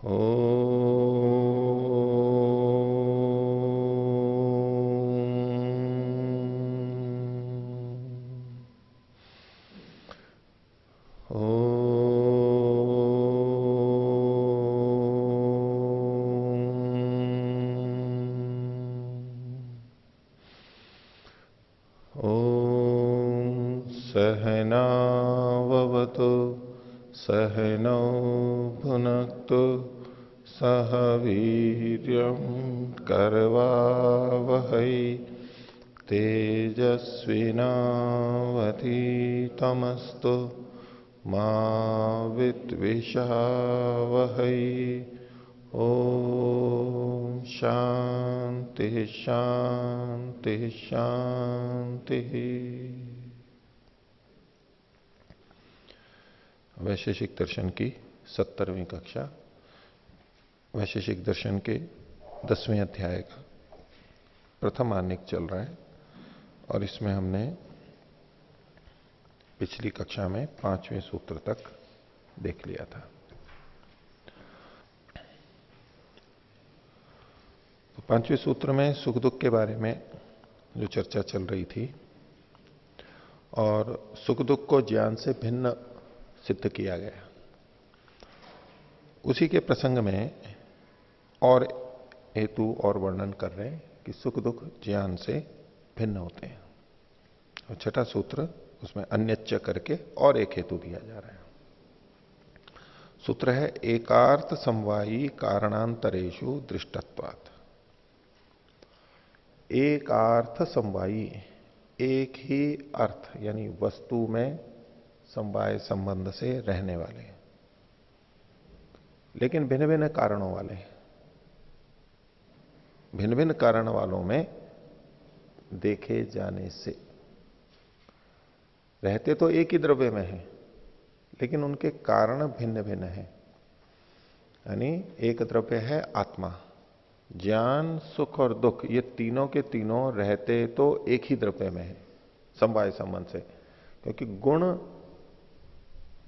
ओ सहनाववतु सहनौ भुनक्तु सह वीर्यं करवावहै तेजस्विनावधीतमस्तु मा विद्विषावहै। ओम शांति शांति शांति। वैशेषिक दर्शन की 70वीं कक्षा, वैशेषिक दर्शन के 10वें अध्याय का प्रथम आनिक चल रहा है और इसमें हमने पिछली कक्षा में 5वें सूत्र तक देख लिया था। तो 5वें सूत्र में सुख दुख के बारे में जो चर्चा चल रही थी और सुख दुख को ज्ञान से भिन्न सिद्ध किया गया, उसी के प्रसंग में और हेतु और वर्णन कर रहे हैं कि सुख दुख ज्ञान से भिन्न होते हैं। और छठा सूत्र उसमें अन्यच्च करके और एक हेतु दिया जा रहा है। सूत्र है एकार्थ समवायी कारणांतरेषु दृष्टत्वात्। एकार्थ समवायी, एक ही अर्थ यानी वस्तु में समवाय संबंध से रहने वाले, लेकिन भिन्न भिन्न कारणों वाले, भिन्न भिन्न कारण वालों में देखे जाने से, रहते तो एक ही द्रव्य में है लेकिन उनके कारण भिन्न भिन्न है। यानी एक द्रव्य है आत्मा, ज्ञान सुख और दुख, ये तीनों के तीनों रहते तो एक ही द्रव्य में है समवाय संबंध से, क्योंकि गुण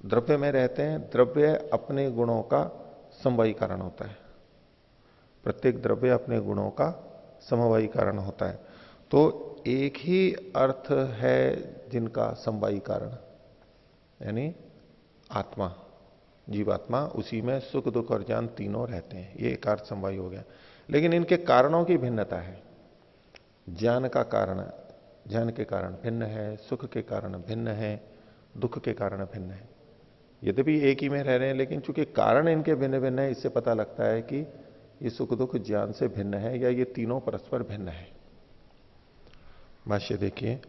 द्रव्य में रहते हैं। द्रव्य अपने गुणों का समवायी कारण होता है, प्रत्येक द्रव्य अपने गुणों का समवायी कारण होता है। तो एक ही अर्थ है जिनका समवायी कारण, यानी आत्मा, जीवात्मा, उसी में सुख दुख और ज्ञान तीनों रहते हैं। ये एक अर्थ समवायी हो गया, लेकिन इनके कारणों की भिन्नता है। ज्ञान का कारण, ज्ञान के कारण भिन्न है, सुख के कारण भिन्न है, दुख के कारण भिन्न है। यद्यपि एक ही में रह रहे हैं, लेकिन चूंकि कारण इनके भिन्न भिन्न है, इससे पता लगता है कि ये सुख दुख ज्ञान से भिन्न है या ये तीनों परस्पर भिन्न है। भाष्य देखिए,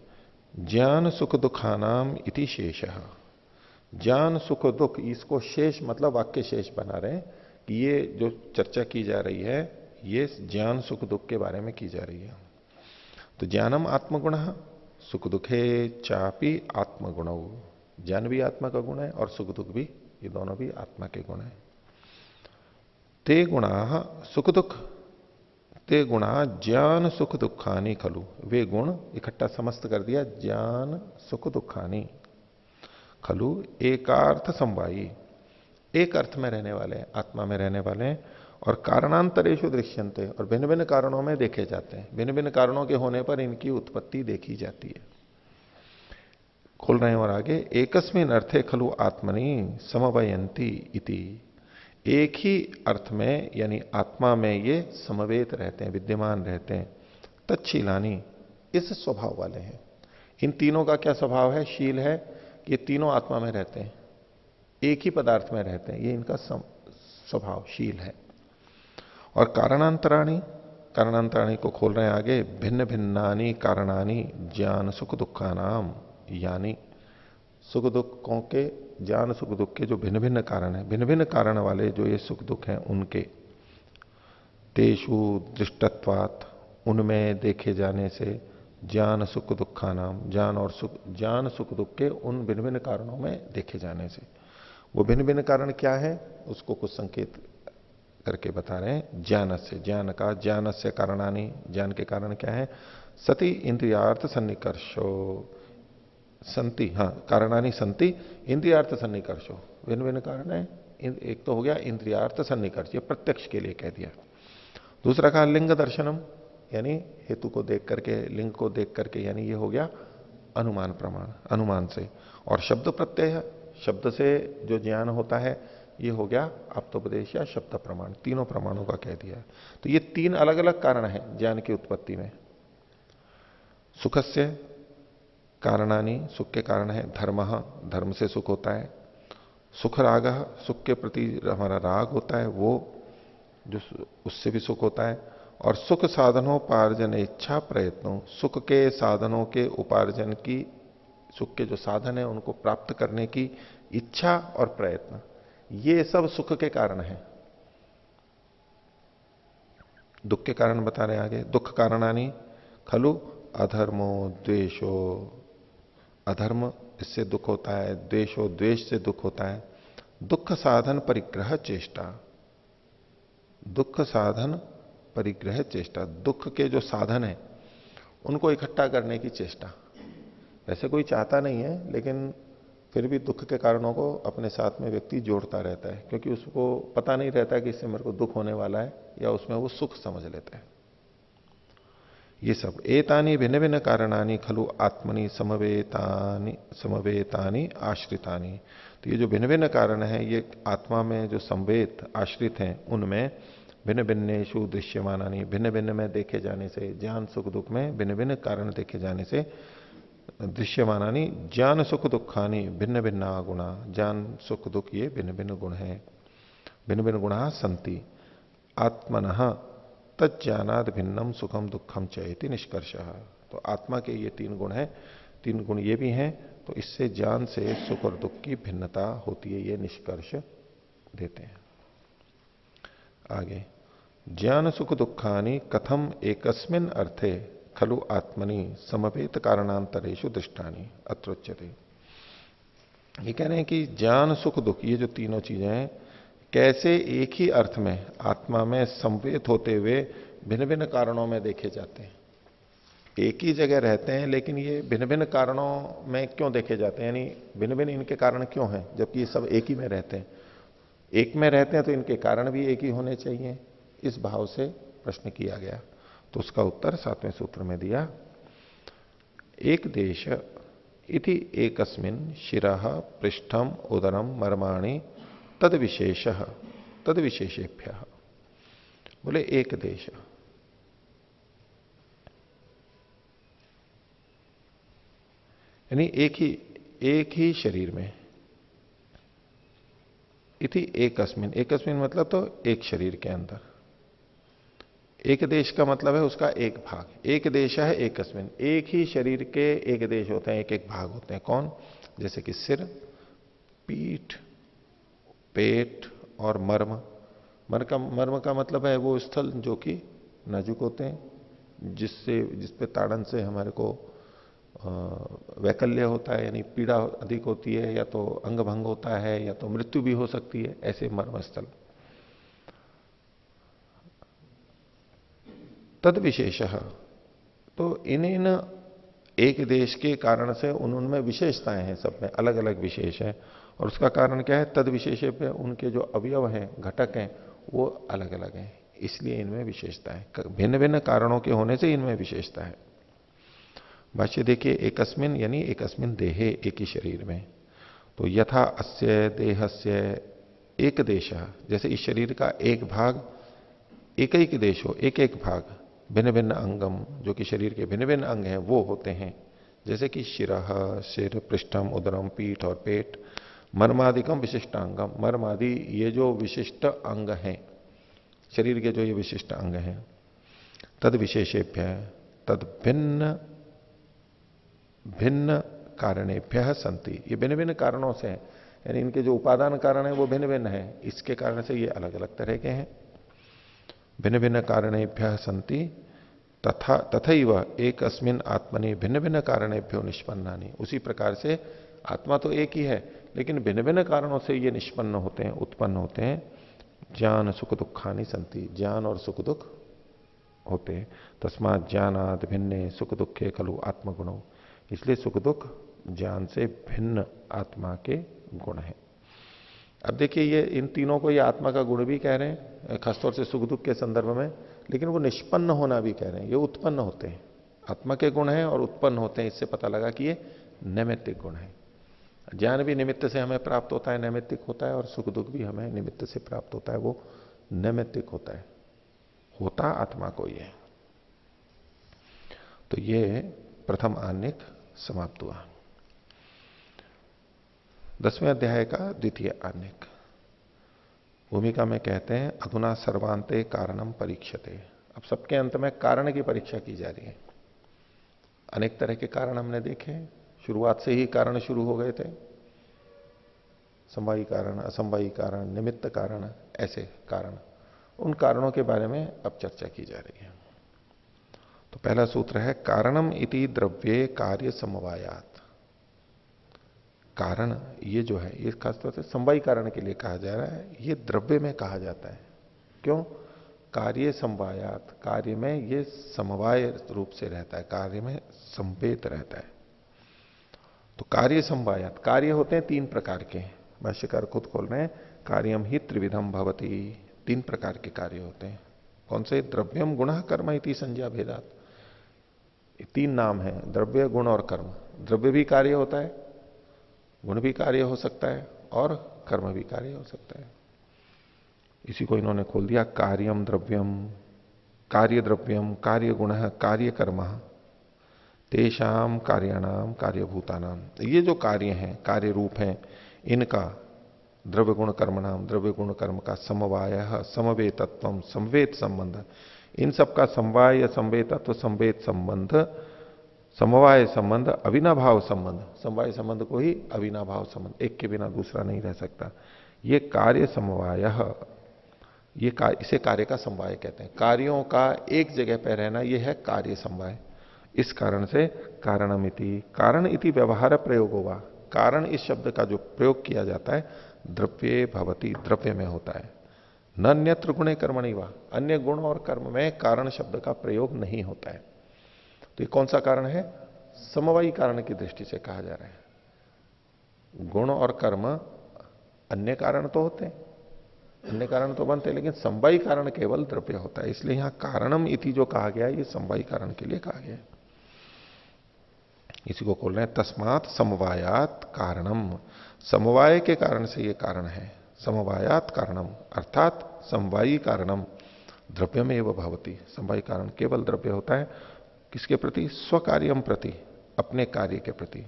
ज्ञान सुख दुखानाम इति शेषः। ज्ञान सुख दुख, इसको शेष मतलब वाक्य शेष बना रहे हैं कि ये जो चर्चा की जा रही है ये ज्ञान सुख दुख के बारे में की जा रही है। तो ज्ञानम आत्मगुण, सुख दुखे चापी आत्मगुण। ज्ञान भी आत्मा का गुण है और सुख दुख भी, ये दोनों भी आत्मा के गुण है। ते गुणा सुख दुख, ते गुणा ज्ञान सुख दुखानी खलु। वे गुण इकट्ठा समस्त कर दिया, ज्ञान सुख दुखानी खलु एकार्थ समवायी, एक अर्थ में रहने वाले हैं, आत्मा में रहने वाले हैं, और कारणांतरेषु दृश्यन्ते, और भिन्न भिन्न कारणों में देखे जाते हैं। भिन्न भिन्न कारणों के होने पर इनकी उत्पत्ति देखी जाती है। खोल रहे हैं और आगे, एकस्मिन अर्थे खलु आत्मनि समवयंती इति। एक ही अर्थ में यानी आत्मा में ये समवेत रहते हैं, विद्यमान रहते हैं। तत्शीलानी, इस स्वभाव वाले हैं। इन तीनों का क्या स्वभाव है? शील है, ये तीनों आत्मा में रहते हैं, एक ही पदार्थ में रहते हैं, ये इनका स्वभाव शील है। और कारणांतराणी, कारणांतराणी को खोल रहे हैं आगे, भिन्न भिन्नानी कारणानी ज्ञान सुख दुखानाम, यानी सुख दुखों के, ज्ञान सुख दुख के जो भिन्न भिन्न कारण है, भिन्न भिन्न कारण वाले जो ये सुख दुख हैं उनके, तेषु दृष्टत्वात्, उनमें देखे जाने से, ज्ञान सुख दुखानाम, ज्ञान और सुख, ज्ञान सुख दुख के उन भिन्न भिन्न कारणों में देखे जाने से। वो भिन्न भिन्न कारण क्या है उसको कुछ संकेत करके बता रहे हैं। ज्ञान से, ज्ञान का, ज्ञान से कारणानी, ज्ञान के कारण क्या है? सती इंद्रियार्थ सन्निकर्षो, संति, हाँ कारणानी संति इंद्रियार्थ सन्निकर्षो, भिन्न भिन्न कारण है। एक तो हो गया इंद्रियार्थ सन्निकर्ष, ये प्रत्यक्ष के लिए कह दिया। दूसरा कहा लिंग दर्शनम, यानी हेतु को देख करके, लिंग को देख करके, यानी ये हो गया अनुमान प्रमाण, अनुमान से। और शब्द प्रत्यय, शब्द से जो ज्ञान होता है, ये हो गया आप्तोपदेश या शब्द प्रमाण, तीनों प्रमाणों का कह दिया। तो ये तीन अलग अलग कारण है ज्ञान की उत्पत्ति में। सुखस्य कारणानी, सुख के कारण है धर्म, धर्म से सुख होता है। सुख राग, सुख के प्रति हमारा राग होता है, वो जो उससे भी सुख होता है। और सुख साधनोपार्जन इच्छा प्रयत्नों, सुख के साधनों के उपार्जन की, सुख के जो साधन है उनको प्राप्त करने की इच्छा और प्रयत्न, ये सब सुख के कारण है। दुख के कारण बता रहे आगे, दुख कारणानी खलु अधर्मो द्वेषो, अधर्म इससे दुख होता है, द्वेषो द्वेष से दुख होता है। दुख साधन परिग्रह चेष्टा, दुख साधन परिग्रह चेष्टा, दुख के जो साधन है उनको इकट्ठा करने की चेष्टा। वैसे कोई चाहता नहीं है, लेकिन फिर भी दुख के कारणों को अपने साथ में व्यक्ति जोड़ता रहता है, क्योंकि उसको पता नहीं रहता कि इससे मेरे को दुख होने वाला है, या उसमें वो सुख समझ लेता है। ये सब एतानी भिन्न भिन्न कारणानी खलु आत्मनि समवेतानी समवेतानी आश्रितानी, तो ये जो भिन्न भिन्न कारण है, ये आत्मा में जो संवेद आश्रित हैं, उनमें भिन्न भिन्नेषु दृश्यमानानी, भिन्न भिन्न में देखे जाने से, ज्ञान सुख दुख में भिन्न भिन्न कारण देखे जाने से, दृश्यमानानी ज्ञान सुख दुखानी भिन्न भिन्ना गुणा, ज्ञान सुख दुख ये भिन्न भिन्न गुण है। भिन्न भिन्न गुणा संति आत्मनः तज्ज्ञानाद भिन्नम सुखम दुखम चेति निष्कर्ष। तो आत्मा के ये तीन गुण हैं, तीन गुण ये भी हैं, तो इससे ज्ञान से सुख और दुख की भिन्नता होती है, ये निष्कर्ष देते हैं। आगे ज्ञान सुख दुखानी कथम एकस्मिन अर्थे खलु आत्मनि समवेत कारणांतरेषु दृष्टानि अत्रोच्यते। ये कह रहे हैं कि ज्ञान सुख दुख ये जो तीनों चीजें हैं, कैसे एक ही अर्थ में आत्मा में संवेत होते हुए भिन्न भिन्न कारणों में देखे जाते हैं। एक ही जगह रहते हैं, लेकिन ये भिन्न भिन्न कारणों में क्यों देखे जाते हैं, यानी भिन्न भिन्न इनके कारण क्यों हैं, जबकि ये सब एक ही में रहते हैं। एक में रहते हैं तो इनके कारण भी एक ही होने चाहिए, इस भाव से प्रश्न किया गया। तो उसका उत्तर 7वें सूत्र में दिया। एक देश इति एकस्मिन शिरः पृष्ठम उदरम मर्माणि तद विशेष तद विशेषेभ्य। बोले एक देश, यानी एक ही शरीर में। इति एकस्मिन, एकस्मिन मतलब तो एक शरीर के अंदर। एक देश का मतलब है उसका एक भाग, एक देश है एकस्मिन, एक ही शरीर के एक देश होते हैं, एक एक भाग होते हैं। कौन? जैसे कि सिर, पीठ, पेट और मर्म। मर्म का मतलब है वो स्थल जो कि नाजुक होते हैं, जिस पे ताड़न से हमारे को वैकल्य होता है, यानी पीड़ा अधिक होती है, या तो अंग भंग होता है, या तो मृत्यु भी हो सकती है, ऐसे मर्म स्थल। तद विशेष, तो इन एक देश के कारण से उनमें विशेषताएं हैं, सब में अलग अलग विशेष है। और उसका कारण क्या है? तद विशेष पे उनके जो अवयव हैं, घटक हैं, वो अलग अलग हैं, इसलिए इनमें विशेषता है। भिन्न भिन्न कारणों के होने से इनमें विशेषता है। भाष्य देखिए, एकस्मिन यानी एकस्मिन देहे, एक ही शरीर में। तो यथा अस्य देहस्य एक देश, जैसे इस शरीर का एक भाग एक ही देश हो, एक एक भाग, भिन्न भिन्न अंगम, जो कि शरीर के भिन्न भिन्न अंग हैं वो होते हैं। जैसे कि शिरः, सिर, पृष्ठम, उदरम, पीठ और पेट, मर्मादिकम विशिष्टांगम, मर्मादि ये जो विशिष्ट अंग हैं, शरीर के जो ये विशिष्ट अंग हैं, तद विशेषेभ्य, तद भिन्न भिन्न कारणेभ्य संति, ये भिन्न भिन्न कारणों से हैं, यानी इनके जो उपादान कारण है वो भिन्न भिन्न है, इसके कारण से ये अलग अलग तरह के हैं। भिन्न भिन्न कारणेभ्य संति तथा तथैव एक अस्मिन आत्मनि भिन्न भिन्न कारणेभ्यो निष्पन्नानि, उसी प्रकार से आत्मा तो एक ही है, लेकिन भिन्न भिन्न कारणों से ये निष्पन्न होते हैं, उत्पन्न होते हैं। ज्ञान सुख दुखानि संति, ज्ञान और सुख दुख होते हैं। तस्मात् ज्ञानाद भिन्ने सुख दुखे खलु आत्मगुणों, इसलिए सुख दुख ज्ञान से भिन्न आत्मा के गुण हैं। अब देखिए ये इन तीनों को ये आत्मा का गुण भी कह रहे हैं खासतौर से सुख दुख के संदर्भ में, लेकिन वो निष्पन्न होना भी कह रहे हैं, ये उत्पन्न होते हैं। आत्मा के गुण हैं और उत्पन्न होते हैं, इससे पता लगा कि ये नैमित्तिक गुण है। ज्ञान भी निमित्त से हमें प्राप्त होता है, नैमित्तिक होता है, और सुख दुख भी हमें निमित्त से प्राप्त होता है, वो नैमित्तिक होता है, होता आत्मा को ही है। तो ये प्रथम आन्निक समाप्त हुआ। 10वें अध्याय का द्वितीय आन्निक भूमिका में कहते हैं अधुना सर्वांते कारणम परीक्षते। अब सबके अंत में कारण की परीक्षा की जा रही है। अनेक तरह के कारण हमने देखे, शुरुआत से ही कारण शुरू हो गए थे, समवायी कारण, असमवायी कारण, निमित्त कारण, ऐसे कारण। उन कारणों के बारे में अब चर्चा की जा रही है। तो पहला सूत्र है कारणम इति द्रव्ये कार्य समवायात। कारण ये जो है ये खासतौर से समवायी कारण के लिए कहा जा रहा है, ये द्रव्य में कहा जाता है। क्यों? कार्य समवायात, कार्य में ये समवाय रूप से रहता है, कार्य में संवेद रहता है। तो कार्य समवायात, कार्य होते हैं तीन प्रकार के, भाष्यकार खुद खोल रहे हैं, कार्यम ही त्रिविधम भवति। तीन प्रकार के कार्य होते हैं। कौन से? द्रव्यम गुण कर्म इति संज्ञा भेदात। तीन नाम है, द्रव्य गुण और कर्म। द्रव्य भी कार्य होता है, गुण भी कार्य हो सकता है, और कर्म भी कार्य हो सकता है। इसी को इन्होंने खोल दिया कार्यम द्रव्यम, कार्य द्रव्यम, कार्य गुण, कार्य कर्म, तेषाम कार्याणाम कार्यभूतानाम। ये जो कार्य हैं, कार्य रूप हैं, इनका द्रव्य गुण कर्म नाम, द्रव्य गुण कर्म का समवाय, समवेतत्व, संवेद संबंध, इन सब का समवाय या संवेतत्व, संवेद संबंध, समवाय संबंध, अविनाभाव संबंध। समवाय संबंध को ही अविनाभाव संबंध, एक के बिना दूसरा नहीं रह सकता। ये कार्य समवाय, इसे कार्य का समवाय कहते हैं। कार्यों का एक जगह पर रहना, यह है कार्य समवाय। इस कारण से कारणमिति, कारण इति व्यवहार प्रयोग होगा। कारण इस शब्द का जो प्रयोग किया जाता है द्रव्ये भवति, द्रव्य में होता है, न अन्यत्र गुणे कर्मणि वा, अन्य गुण और कर्म में कारण शब्द का प्रयोग नहीं होता है। तो ये कौन सा कारण है? समवायी कारण की दृष्टि से कहा जा रहा है। गुण और कर्म अन्य कारण तो होते हैं, अन्य कारण तो बनते हैं, लेकिन समवायी कारण केवल द्रव्य होता है। इसलिए यहां कारणम इति जो कहा गया है, ये समवायी कारण के लिए कहा गया है। इसी को खोल रहे हैं तस्मात् समवायात कारणम, समवाय के कारण से ये कारण है। समवायात कारणम अर्थात समवायी कारणम द्रव्य में एवं भवती। समवायी कारण केवल द्रव्य होता है। किसके प्रति? स्वकार्यम प्रति, अपने कार्य के प्रति।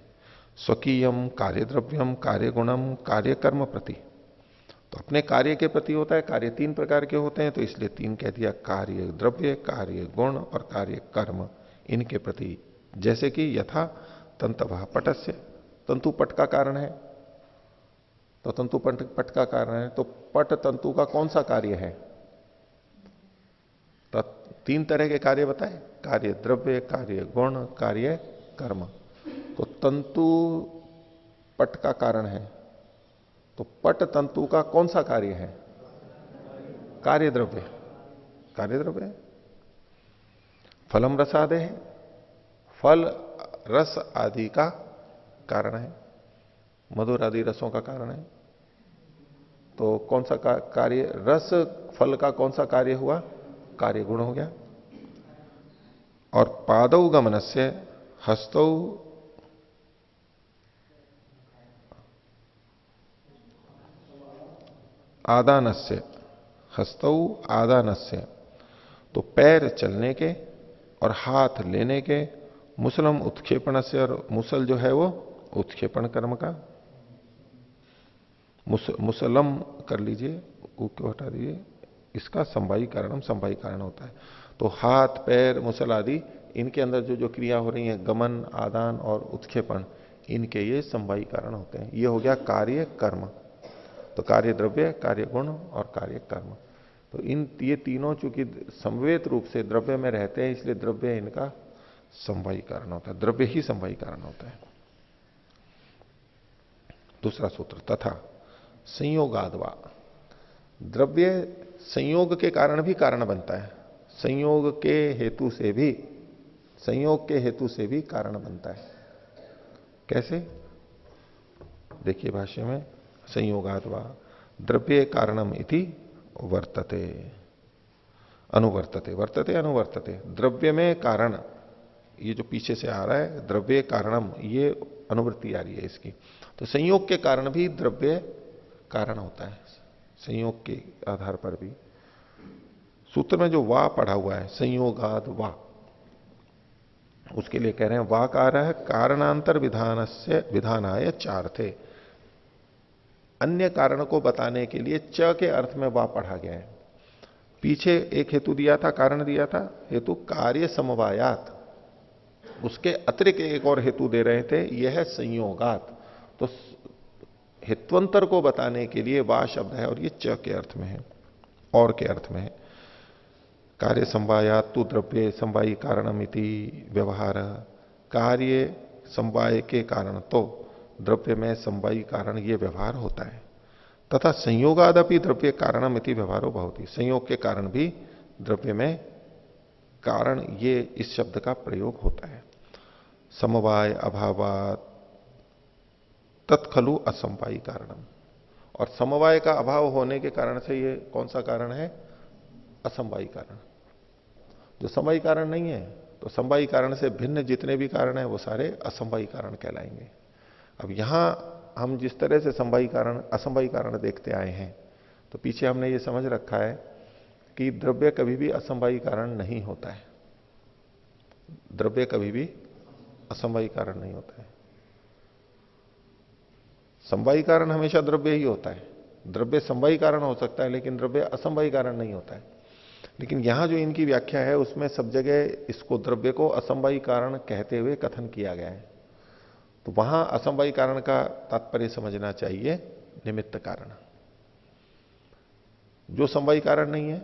स्वकीयम कार्य द्रव्यम कार्य गुणम कार्य कर्म प्रति, तो अपने कार्य के प्रति होता है। कार्य तीन प्रकार के होते हैं, तो इसलिए तीन कह दिया, कार्य द्रव्य, कार्य गुण और कार्य कर्म, इनके प्रति। जैसे कि यथा तंतवः पटस्य, तंतु पट का कारण है, तो तंतु पट का कारण है, तो पट तंतु का कौन सा कार्य है? तो तीन तरह के कार्य बताए, कार्य द्रव्य, कार्य गुण, कार्य कर्म। तो तंतु पट का कारण है, तो पट तंतु का कौन सा कार्य है? कार्य द्रव्य, कार्य द्रव्य। फलम रसादे है, फल रस आदि का कारण है, मधुर आदि रसों का कारण है। तो कौन सा कार्य? रस फल का कौन सा कार्य हुआ? कार्य गुण हो गया। और पादौ गमनस्य हस्तौ आदानस्य, हस्तौ आदानस्य, तो पैर चलने के और हाथ लेने के, मुसलम उत्क्षेपण से, और मुसल जो है वो उत्क्षेपण कर्म का, मुसलम कर लीजिए, ऊ को हटा दीजिए, इसका समवायी कारणम समवायी कारण होता है। तो हाथ पैर मुसल आदि, इनके अंदर जो जो क्रिया हो रही है, गमन आदान और उत्क्षेपण, इनके ये समवायी कारण होते हैं। ये हो गया कार्य कर्म। तो कार्य द्रव्य, कार्य गुण और कार्य कर्म, तो ये तीनों चूंकि समवेत रूप से द्रव्य में रहते हैं, इसलिए द्रव्य इनका समवायी कारण होता है, द्रव्य ही समवायी कारण होता है। दूसरा सूत्र तथा संयोगादवा, द्रव्य संयोग के कारण भी कारण बनता है, संयोग के हेतु से भी, संयोग के हेतु से भी कारण बनता है। कैसे? देखिए भाष्य में, संयोगाद वा द्रव्य कारणम इति वर्तते, अनुवर्तते, वर्तते अनुवर्तते, द्रव्य में कारण, ये जो पीछे से आ रहा है द्रव्य कारणम, ये अनुवृत्ति आ रही है इसकी। तो संयोग के कारण भी द्रव्य कारण होता है, संयोग के आधार पर भी। सूत्र में जो वा पढ़ा हुआ है, संयोगाद वा, उसके लिए कह रहे हैं वा का रहा है कारणांतर विधान से विधानाय चार थे, अन्य कारण को बताने के लिए च के अर्थ में वा पढ़ा गया है। पीछे एक हेतु दिया था, कारण दिया था, हेतु कार्य समवायात, उसके अतिरिक्त एक और हेतु दे रहे थे, यह है संयोगात। तो हेत्वंतर को बताने के लिए वा शब्द है और ये च के अर्थ में है, और के अर्थ में है। कार्य समवायात तु द्रव्य समवायी कारणमिति व्यवहार, कार्य समवाय के कारण तो द्रव्य में समवायी कारण ये व्यवहार होता है। तथा संयोगादपि द्रव्य कारणमिति व्यवहारो भवति, संयोग के कारण भी द्रव्य में कारण, ये इस शब्द का प्रयोग होता है। समवाय अभावात तत्खलु असमवायी कारणम, और समवाय का अभाव होने के कारण से ये कौन सा कारण है? असमवायी कारण। जो समवायी कारण नहीं है, तो समवायी कारण से भिन्न जितने भी कारण है वो सारे असमवायी कारण कहलाएंगे। अब यहां हम जिस तरह से समवायी कारण असमवायी कारण देखते आए हैं, तो पीछे हमने ये समझ रखा है कि द्रव्य कभी भी असमवायी कारण नहीं होता है, द्रव्य कभी भी असमवायी कारण नहीं होता है। समवायी कारण हमेशा द्रव्य ही होता है, द्रव्य समवायी कारण हो सकता है लेकिन द्रव्य असमवायी कारण नहीं होता है। लेकिन यहां जो इनकी व्याख्या है उसमें सब जगह इसको द्रव्य को असमवायी कारण कहते हुए कथन किया गया है। तो वहां असमवायी कारण का तात्पर्य समझना चाहिए निमित्त कारण। जो समवायी कारण नहीं है,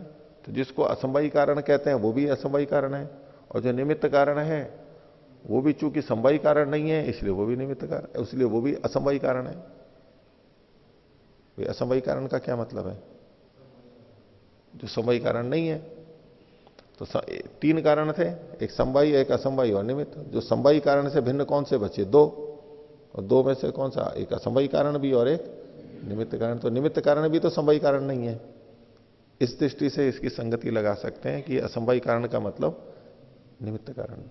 तो जिसको असमवायी कारण कहते हैं वो भी असमवायी कारण है, और जो निमित्त कारण है वो भी चूंकि समवायी कारण नहीं है इसलिए वो भी निमित्त कारण, इसलिए वो भी असमवायी कारण है। असमवायी कारण का क्या मतलब है? जो समवायी कारण नहीं है। तो तीन कारण थे, एक समवायी, एक असमवायी और निमित्त। जो समवायी कारण से भिन्न कौन से बचे? दो, और दो में से कौन सा? एक असमवायी कारण भी और एक निमित्त कारण। तो निमित्त कारण भी तो समवायी कारण नहीं है। इस दृष्टि से इसकी संगति लगा सकते हैं कि असमवायी कारण का मतलब निमित्त कारण।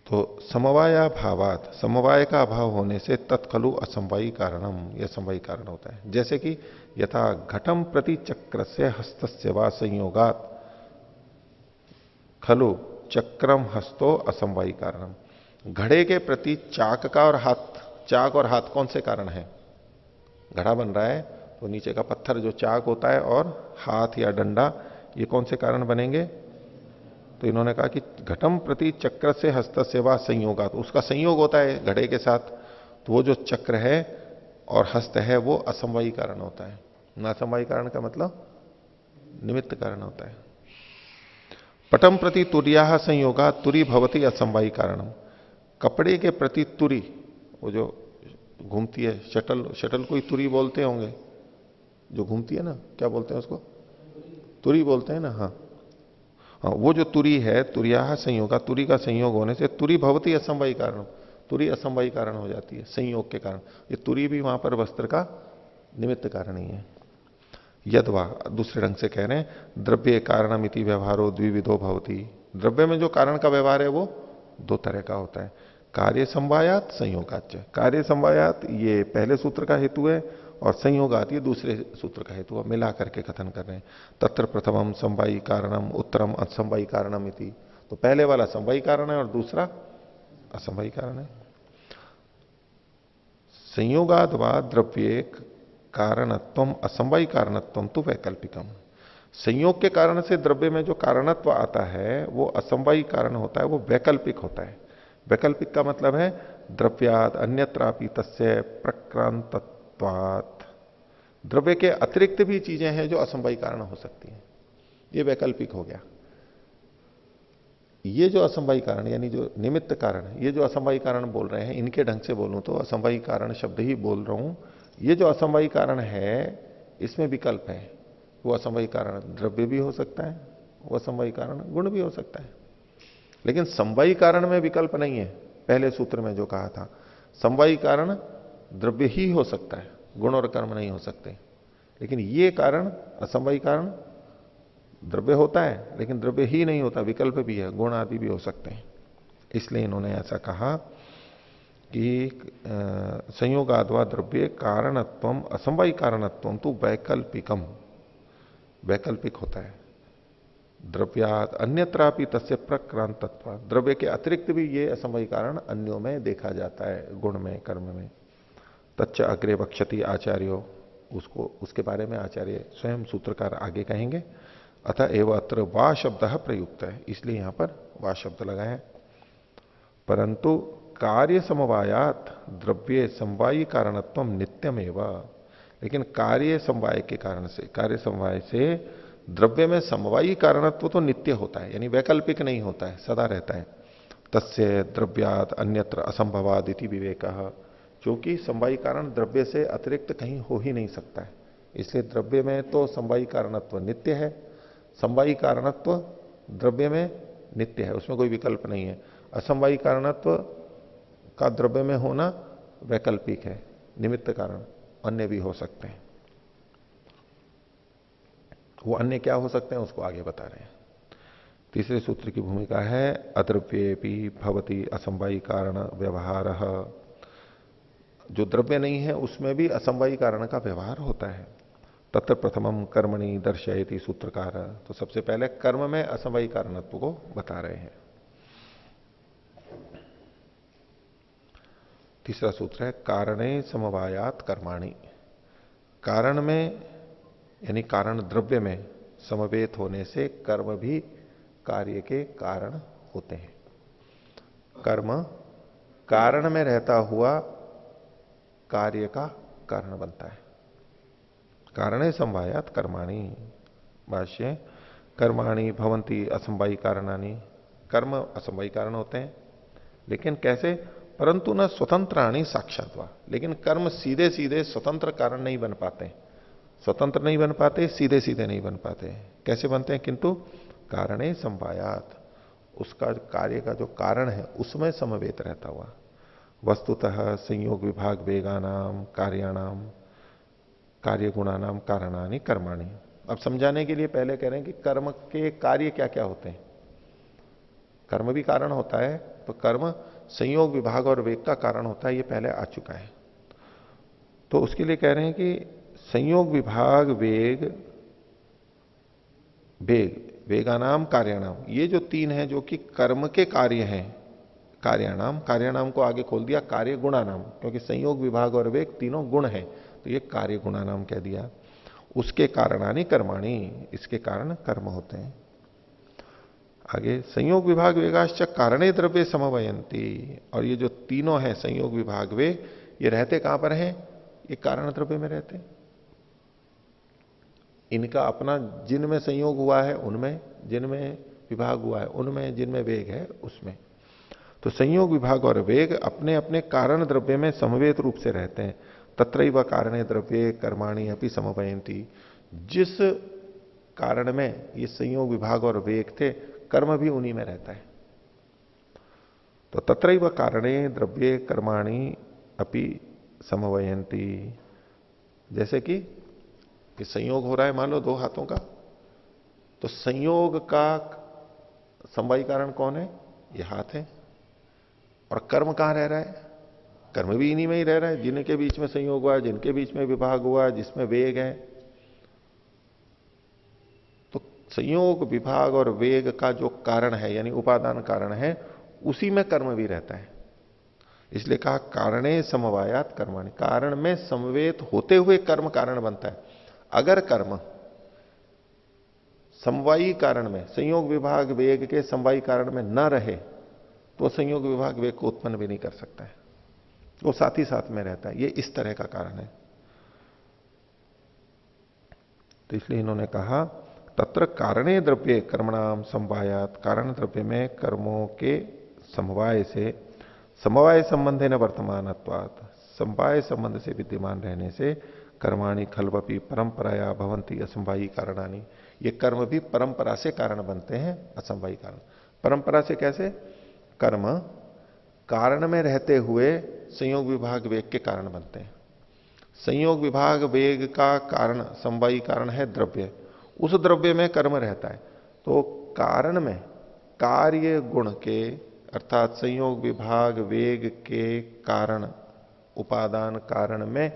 तो समवाया भावात, समवाय का अभाव होने से तत्खलु असमवायी कारणम, यह समवायी कारण होता है। जैसे कि यथा घटम प्रति चक्र से हस्तस्य वा संयोगात खलु चक्रम हस्तो असमवायी कारणम। घड़े के प्रति चाक का और हाथ, चाक और हाथ कौन से कारण है? घड़ा बन रहा है तो नीचे का पत्थर जो चाक होता है और हाथ या डंडा, ये कौन से कारण बनेंगे? तो इन्होंने कहा कि घटम प्रति चक्र से हस्त सेवा संयोगा, तो उसका संयोग होता है घड़े के साथ, तो वो जो चक्र है और हस्त है वो असमवायी कारण होता है। ना असमवायी कारण का मतलब निमित्त कारण होता है। पटम प्रति तुर्या संयोगा तुरी भवती असमवायी कारणम। कपड़े के प्रति तुरी, वो जो घूमती है शटल, शटल को ही तुरी बोलते होंगे, जो घूमती है ना, क्या बोलते हैं उसको? तुरी बोलते हैं ना। हाँ, वो जो तुरी है, तुरिया संयोगा, तुरी का संयोग होने से तुरी भवती असमवायी कारण, तुरी असमवायी कारण हो जाती है संयोग के कारण। ये तुरी भी वहां पर वस्त्र का निमित्त कारण ही है। यदवा, दूसरे ढंग से कह रहे हैं, द्रव्य कारणमिति व्यवहारो द्विविधो भवती। द्रव्य में जो कारण का व्यवहार है वो दो तरह का होता है, कार्य समवायात संयोगाच। कार्य समवायात ये पहले सूत्र का हेतु है और संयोगात ये दूसरे सूत्र का हेतु है, मिला करके कथन कर रहे हैं। तत्र प्रथमम समवायी कारणम उत्तरम असमवायी कारणम इति। तो पहले वाला समवायी कारण है और दूसरा असमवायी कारण है। संयोगाद वा द्रव्य कारणत्वम असमवायी कारणत्वम तो वैकल्पिकम। संयोग के कारण से द्रव्य में जो कारणत्व आता है वो असमवायी कारण होता है, वो वैकल्पिक होता है। वैकल्पिक का मतलब है द्रव्याद अन्यत्रापि तस्य प्रक्रांतत्वात्, द्रव्य के अतिरिक्त भी चीजें हैं जो असमवायी कारण हो सकती हैं, ये वैकल्पिक हो गया। ये जो असमवायी कारण यानी जो निमित्त कारण है, ये जो असमवायी कारण बोल रहे हैं, इनके ढंग से बोलूं तो असमवायी कारण शब्द ही बोल रहा हूं। ये जो असमवायी कारण है इसमें विकल्प है। वो असमवायी कारण द्रव्य भी हो सकता है, वो असमवायी कारण गुण भी हो सकता है। लेकिन समवायी कारण में विकल्प नहीं है। पहले सूत्र में जो कहा था, समवायी कारण द्रव्य ही हो सकता है, गुण और कर्म नहीं हो सकते। लेकिन ये कारण, असमवायी कारण, द्रव्य होता है लेकिन द्रव्य ही नहीं होता, विकल्प भी है, गुण आदि भी हो सकते हैं। इसलिए इन्होंने ऐसा कहा कि संयोगाद्वा द्रव्य कारणत्वम असमवायी कारणत्वम तो वैकल्पिकम, वैकल्पिक होता है। द्रव्यात अन्यत्रापि तस्य प्रक्रांतत्व, द्रव्य के अतिरिक्त भी ये असमवायी कारण अन्यों में देखा जाता है, गुण में, कर्म में। तच्च अग्रे वक्षति आचार्यो, उसको, उसके बारे में आचार्य स्वयं सूत्रकार आगे कहेंगे। अतः एवं अत्र वा शब्द प्रयुक्त है, इसलिए यहां पर वा शब्द लगाया है। परंतु कार्य समवायात द्रव्य समवायी कारणत्व नित्यम एवं, लेकिन कार्य समवाय के कारण से, कार्य समवाय से द्रव्य में समवायी कारणत्व तो नित्य होता है, यानी वैकल्पिक नहीं होता है, सदा रहता है। तस्य द्रव्यात अन्यत्र असंभवाद इति विवेकः, क्योंकि समवायी कारण द्रव्य से अतिरिक्त कहीं हो ही नहीं सकता है, इसलिए द्रव्य में तो समवायी कारणत्व नित्य है, समवायी कारणत्व द्रव्य में नित्य है, उसमें कोई विकल्प नहीं है। असमवायी कारणत्व का द्रव्य में होना वैकल्पिक है, निमित्त कारण, अन्य भी हो सकते हैं। वो अन्य क्या हो सकते हैं उसको आगे बता रहे हैं। तीसरे सूत्र की भूमिका है अद्रव्येपि भवति असमवायी कारण व्यवहार, जो द्रव्य नहीं है उसमें भी असमवायी कारण का व्यवहार होता है। तत्र प्रथमम कर्मणि दर्शयति सूत्रकार, तो सबसे पहले कर्म में असमवायी कारणत्व को बता रहे हैं। तीसरा सूत्र है कारणे समवायात कर्माणि, कारण में यानी कारण द्रव्य में समवेत होने से कर्म भी कार्य के कारण होते हैं। कर्म कारण में रहता हुआ कार्य का कारण बनता है। कारणे समवायात कर्माणि, भाष्य कर्माणि भवंती असमवायी कारणानि, कर्म असमवायी कारण होते हैं, लेकिन कैसे? परंतु न स्वतंत्राणि साक्षात्वा, लेकिन कर्म सीधे सीधे स्वतंत्र कारण नहीं बन पाते, स्वतंत्र नहीं बन पाते, सीधे सीधे नहीं बन पाते। कैसे बनते हैं? किंतु कारणे समवायात, उसका कार्य का जो कारण है उसमें समवेत रहता हुआ। वस्तुतः संयोग विभाग वेगानाम कार्याणाम कार्य गुणानाम कारणानि कर्माणि। अब समझाने के लिए पहले कह रहे हैं कि कर्म के कार्य क्या क्या होते हैं। कर्म भी कारण होता है, तो कर्म संयोग विभाग और वेग का कारण होता है, ये पहले आ चुका है। तो उसके लिए कह रहे हैं कि संयोग विभाग वेग, वेगानाम कार्याणाम, ये जो तीन है जो कि कर्म के कार्य हैं, कार्याणाम, कार्याणाम को आगे खोल दिया कार्य गुणानाम, क्योंकि संयोग विभाग और वेग तीनों गुण हैं, तो ये कार्य गुणानाम कह दिया। उसके कारणानि कर्माणि, इसके कारण कर्म होते हैं। आगे संयोग विभाग वेगाश्च कारणे द्रव्य समवयंती, और ये जो तीनों हैं संयोग विभाग वेग, ये रहते कहां पर हैं? ये कारण द्रव्य में रहते हैं। इनका अपना, जिनमें संयोग हुआ है उनमें, जिनमें विभाग हुआ है उनमें, जिनमें वेग है उसमें। तो संयोग विभाग और वेग अपने अपने कारण द्रव्य में समवेत रूप से रहते हैं। तत्रैव कारणे द्रव्ये कर्माणि अपि समवयंती, जिस कारण में ये संयोग विभाग और वेग थे, कर्म भी उन्हीं में रहता है। तो तत्रैव कारणे द्रव्ये कर्माणि अपि समवयंती, जैसे कि संयोग हो रहा है मान लो दो हाथों का, तो संयोग का समवायी कारण कौन है? ये हाथ है। और कर्म कहां रह रहा है? कर्म भी इन्हीं में ही रह रहा है, जिनके बीच में संयोग हुआ, जिनके बीच में विभाग हुआ, जिसमें वेग है। तो संयोग विभाग और वेग का जो कारण है यानी उपादान कारण है, उसी में कर्म भी रहता है। इसलिए कहा कारणे समवायात कर्माणि, कारण में समवेत होते हुए कर्म कारण बनता है। अगर कर्म समवायी कारण में, संयोग विभाग वेग के समवायी कारण में न रहे, तो संयोग विभाग वेग को उत्पन्न भी नहीं कर सकता है, वो साथ ही साथ में रहता है। ये इस तरह का कारण है। तो इसलिए इन्होंने कहा तत्र कारणे द्रव्य कर्मणाम समवायात, कारण द्रव्य में कर्मों के समवाय से, समवाय संबंधे न वर्तमानत्वात्, समवाय संबंध से विद्यमान रहने से कर्माणि खल्वपि परंपराया भवंती असमवायी कारणानि, ये कर्म भी परंपरा से कारण बनते हैं, असमवायी कारण। परंपरा से कैसे? कर्म कारण में रहते हुए संयोग विभाग वेग के कारण बनते हैं। संयोग विभाग वेग का कारण, समवायी कारण है द्रव्य, उस द्रव्य में कर्म रहता है। तो कारण में कार्य गुण के, अर्थात संयोग विभाग वेग के कारण, उपादान कारण में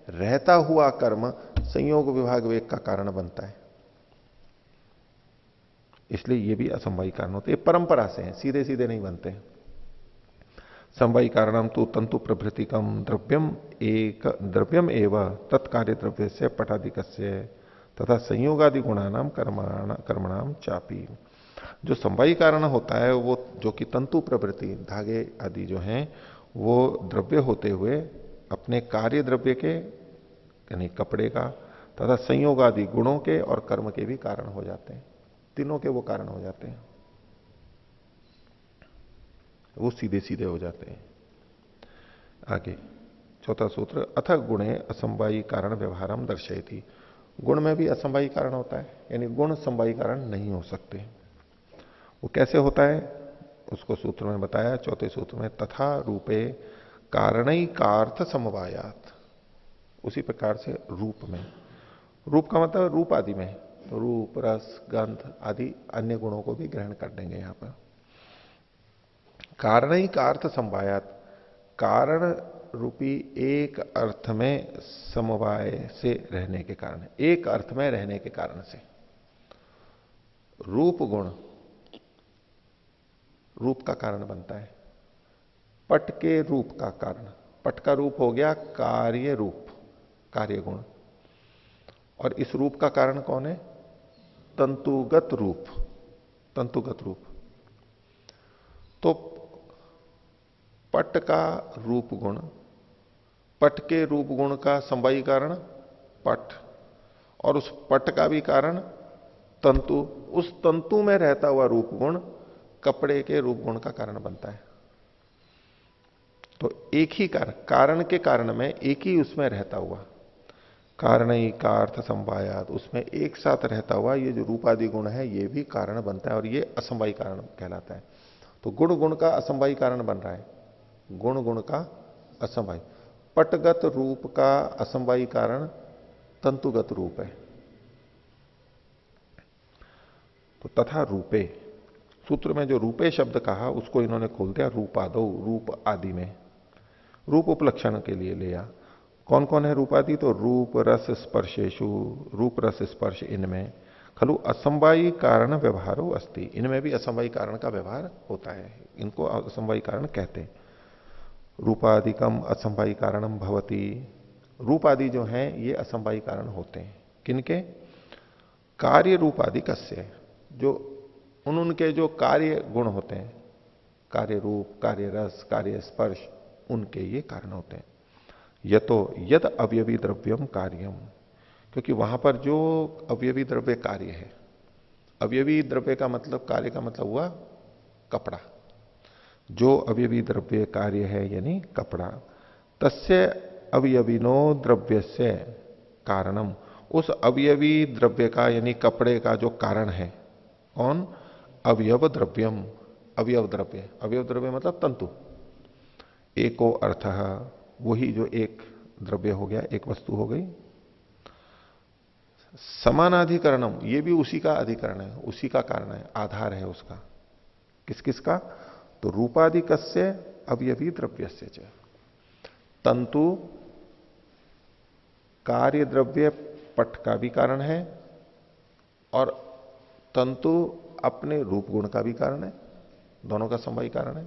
रहता हुआ कर्म संयोग विभाग वेग का कारण बनता है। इसलिए ये भी असमवायी कारण होते हैं। परंपरा से हैं, सीधे सीधे नहीं बनते हैं। समवायी कारणम तो तंतु प्रभृतिकम द्रव्यम एवं तत्कार्य द्रव्य से पटाधिक तथा संयोगादि गुणानाम कर्मणाम चापी। जो समवायी कारण होता है वो, जो कि तंतु प्रवृत्ति, धागे आदि जो हैं, वो द्रव्य होते हुए अपने कार्य द्रव्य के, यानी कपड़े का, तथा संयोग आदि गुणों के और कर्म के भी कारण हो जाते हैं। तीनों के वो कारण हो जाते हैं, वो सीधे सीधे हो जाते हैं। आगे चौथा सूत्र, अथ गुणे असमवायी कारण व्यवहारम दर्शयति। गुण में भी असमवायी कारण होता है, यानी गुण समवायी कारण नहीं हो सकते। वो कैसे होता है उसको सूत्र में बताया, चौथे सूत्र में, तथा रूपे कारणिकार्थ समवायात। उसी प्रकार से रूप में, रूप का मतलब रूप आदि में, तो रूप रस गंध आदि अन्य गुणों को भी ग्रहण कर देंगे यहां पर। कारणिकार्थ समवायात, कारण रूपी एक अर्थ में समवाय से रहने के कारण, एक अर्थ में रहने के कारण से। रूप गुण रूप का कारण बनता है, पट के रूप का कारण। पट का रूप हो गया कार्य रूप, कार्य गुण। और इस रूप का कारण कौन है? तंतुगत रूप, तंतुगत रूप। तो पट का रूप गुण, पट के रूप गुण का समवायी कारण पट, और उस पट का भी कारण तंतु, उस तंतु में रहता हुआ रूप गुण कपड़े के रूप गुण का कारण बनता है। तो एक ही कारण के कारण में एक ही उसमें रहता हुआ, कारण ही का अर्थ समवायात, उसमें एक साथ रहता हुआ ये जो रूपादि गुण है ये भी कारण बनता है, और ये असमवायी कारण कहलाता है। तो गुण गुण का असमवायी कारण बन रहा है, गुण गुण का असमवायी। पटगत रूप का असमवायी कारण तंतुगत रूप है। तो तथा रूपे, सूत्र में जो रूपे शब्द कहा उसको इन्होंने खोल दिया रूपादो, रूप आदि में। रूप उपलक्षण के लिए लिया। कौन कौन है रूपादि? तो रूप रस स्पर्शेशु, रूप रस स्पर्श इनमें खलु असमवायी कारण व्यवहारो अस्ति, इनमें भी असमवायी कारण का व्यवहार होता है, इनको असमवायी कारण कहते हैं। रूपादिकम असमवायी कारणम भवती, रूपादि जो हैं ये असमवायी कारण होते हैं। किनके? कार्य रूपादि कस्य, जो उनके जो कार्य गुण होते हैं, कार्य रूप, कार्य रस, कार्य स्पर्श, उनके ये कारण होते हैं। यतो यद अवयवी द्रव्यम कार्यम, क्योंकि वहां पर जो अवयवी द्रव्य कार्य है, अवयवी द्रव्य का मतलब, कार्य का मतलब हुआ कपड़ा, जो अवयवी द्रव्य कार्य है यानी कपड़ा, तस्य अवयविनो द्रव्य से कारणम, उस अवयवी द्रव्य का यानी कपड़े का जो कारण है कौन? अवयव द्रव्यम, अवयव द्रव्य, अवयव द्रव्य मतलब तंतु। एको अर्थ, वही जो एक द्रव्य हो गया, एक वस्तु हो गई। समानाधिकरणम, ये भी उसी का अधिकरण है, उसी का कारण है, आधार है उसका। किस किस का? तो रूपादिकस्य अवयवी द्रव्यस्य च, तंतु कार्य द्रव्य पट का भी कारण है, और तंतु अपने रूप गुण का भी कारण है, दोनों का समवायी कारण है।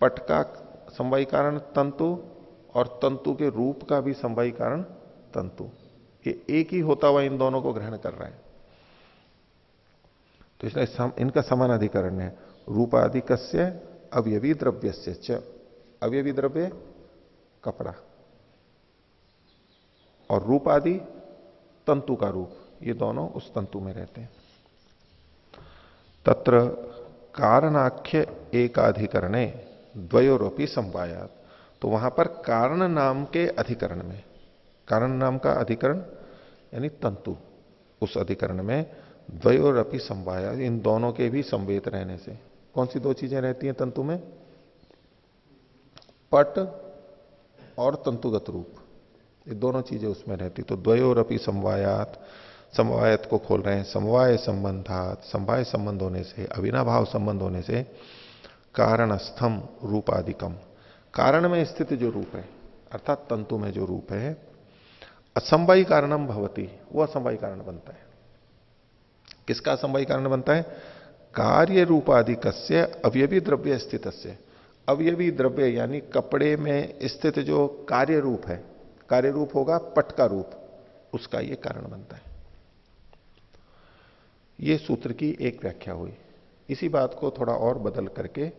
पट का समवायी कारण तंतु, और तंतु के रूप का भी समवायी कारण तंतु, ये एक ही होता हुआ इन दोनों को ग्रहण कर रहा है। तो इसलिए इनका समान अधिकरण है। रूपादिकस्य अवयवी द्रव्यस्य च, अवयवी द्रव्य कपड़ा, और रूप आदि तंतु का रूप, ये दोनों उस तंतु में रहते हैं। तत्र कारणाख्य एकाधिकरणे द्वयोरोपी समवायात, तो वहां पर कारण नाम के अधिकरण में, कारण नाम का अधिकरण यानी तंतु, उस अधिकरण में द्वयोरपि समवाया, इन दोनों के भी समवेत रहने से। कौन सी दो चीजें रहती हैं तंतु में? पट और तंतुगत रूप, ये दोनों चीजें उसमें रहती। तो द्वयोरपि समवायात, समवायत को खोल रहे हैं, समवाय संबंधात, समवाय संबंध होने से, अविनाभाव संबंध होने से, कारणस्थम रूपाधिकम, कारण में स्थित जो रूप है अर्थात तंतु में जो रूप है, असंवायी कारणम भवती, वो असंवायी कारण बनता है। किसका असंवायी कारण बनता है? कार्य रूपाधिकस्य अवयवी द्रव्य स्थित, अवयवी द्रव्य यानी कपड़े में स्थित जो कार्य रूप है, कार्य रूप होगा पट का रूप, उसका ये कारण बनता है। ये सूत्र की एक व्याख्या हुई। इसी बात को थोड़ा और बदल करके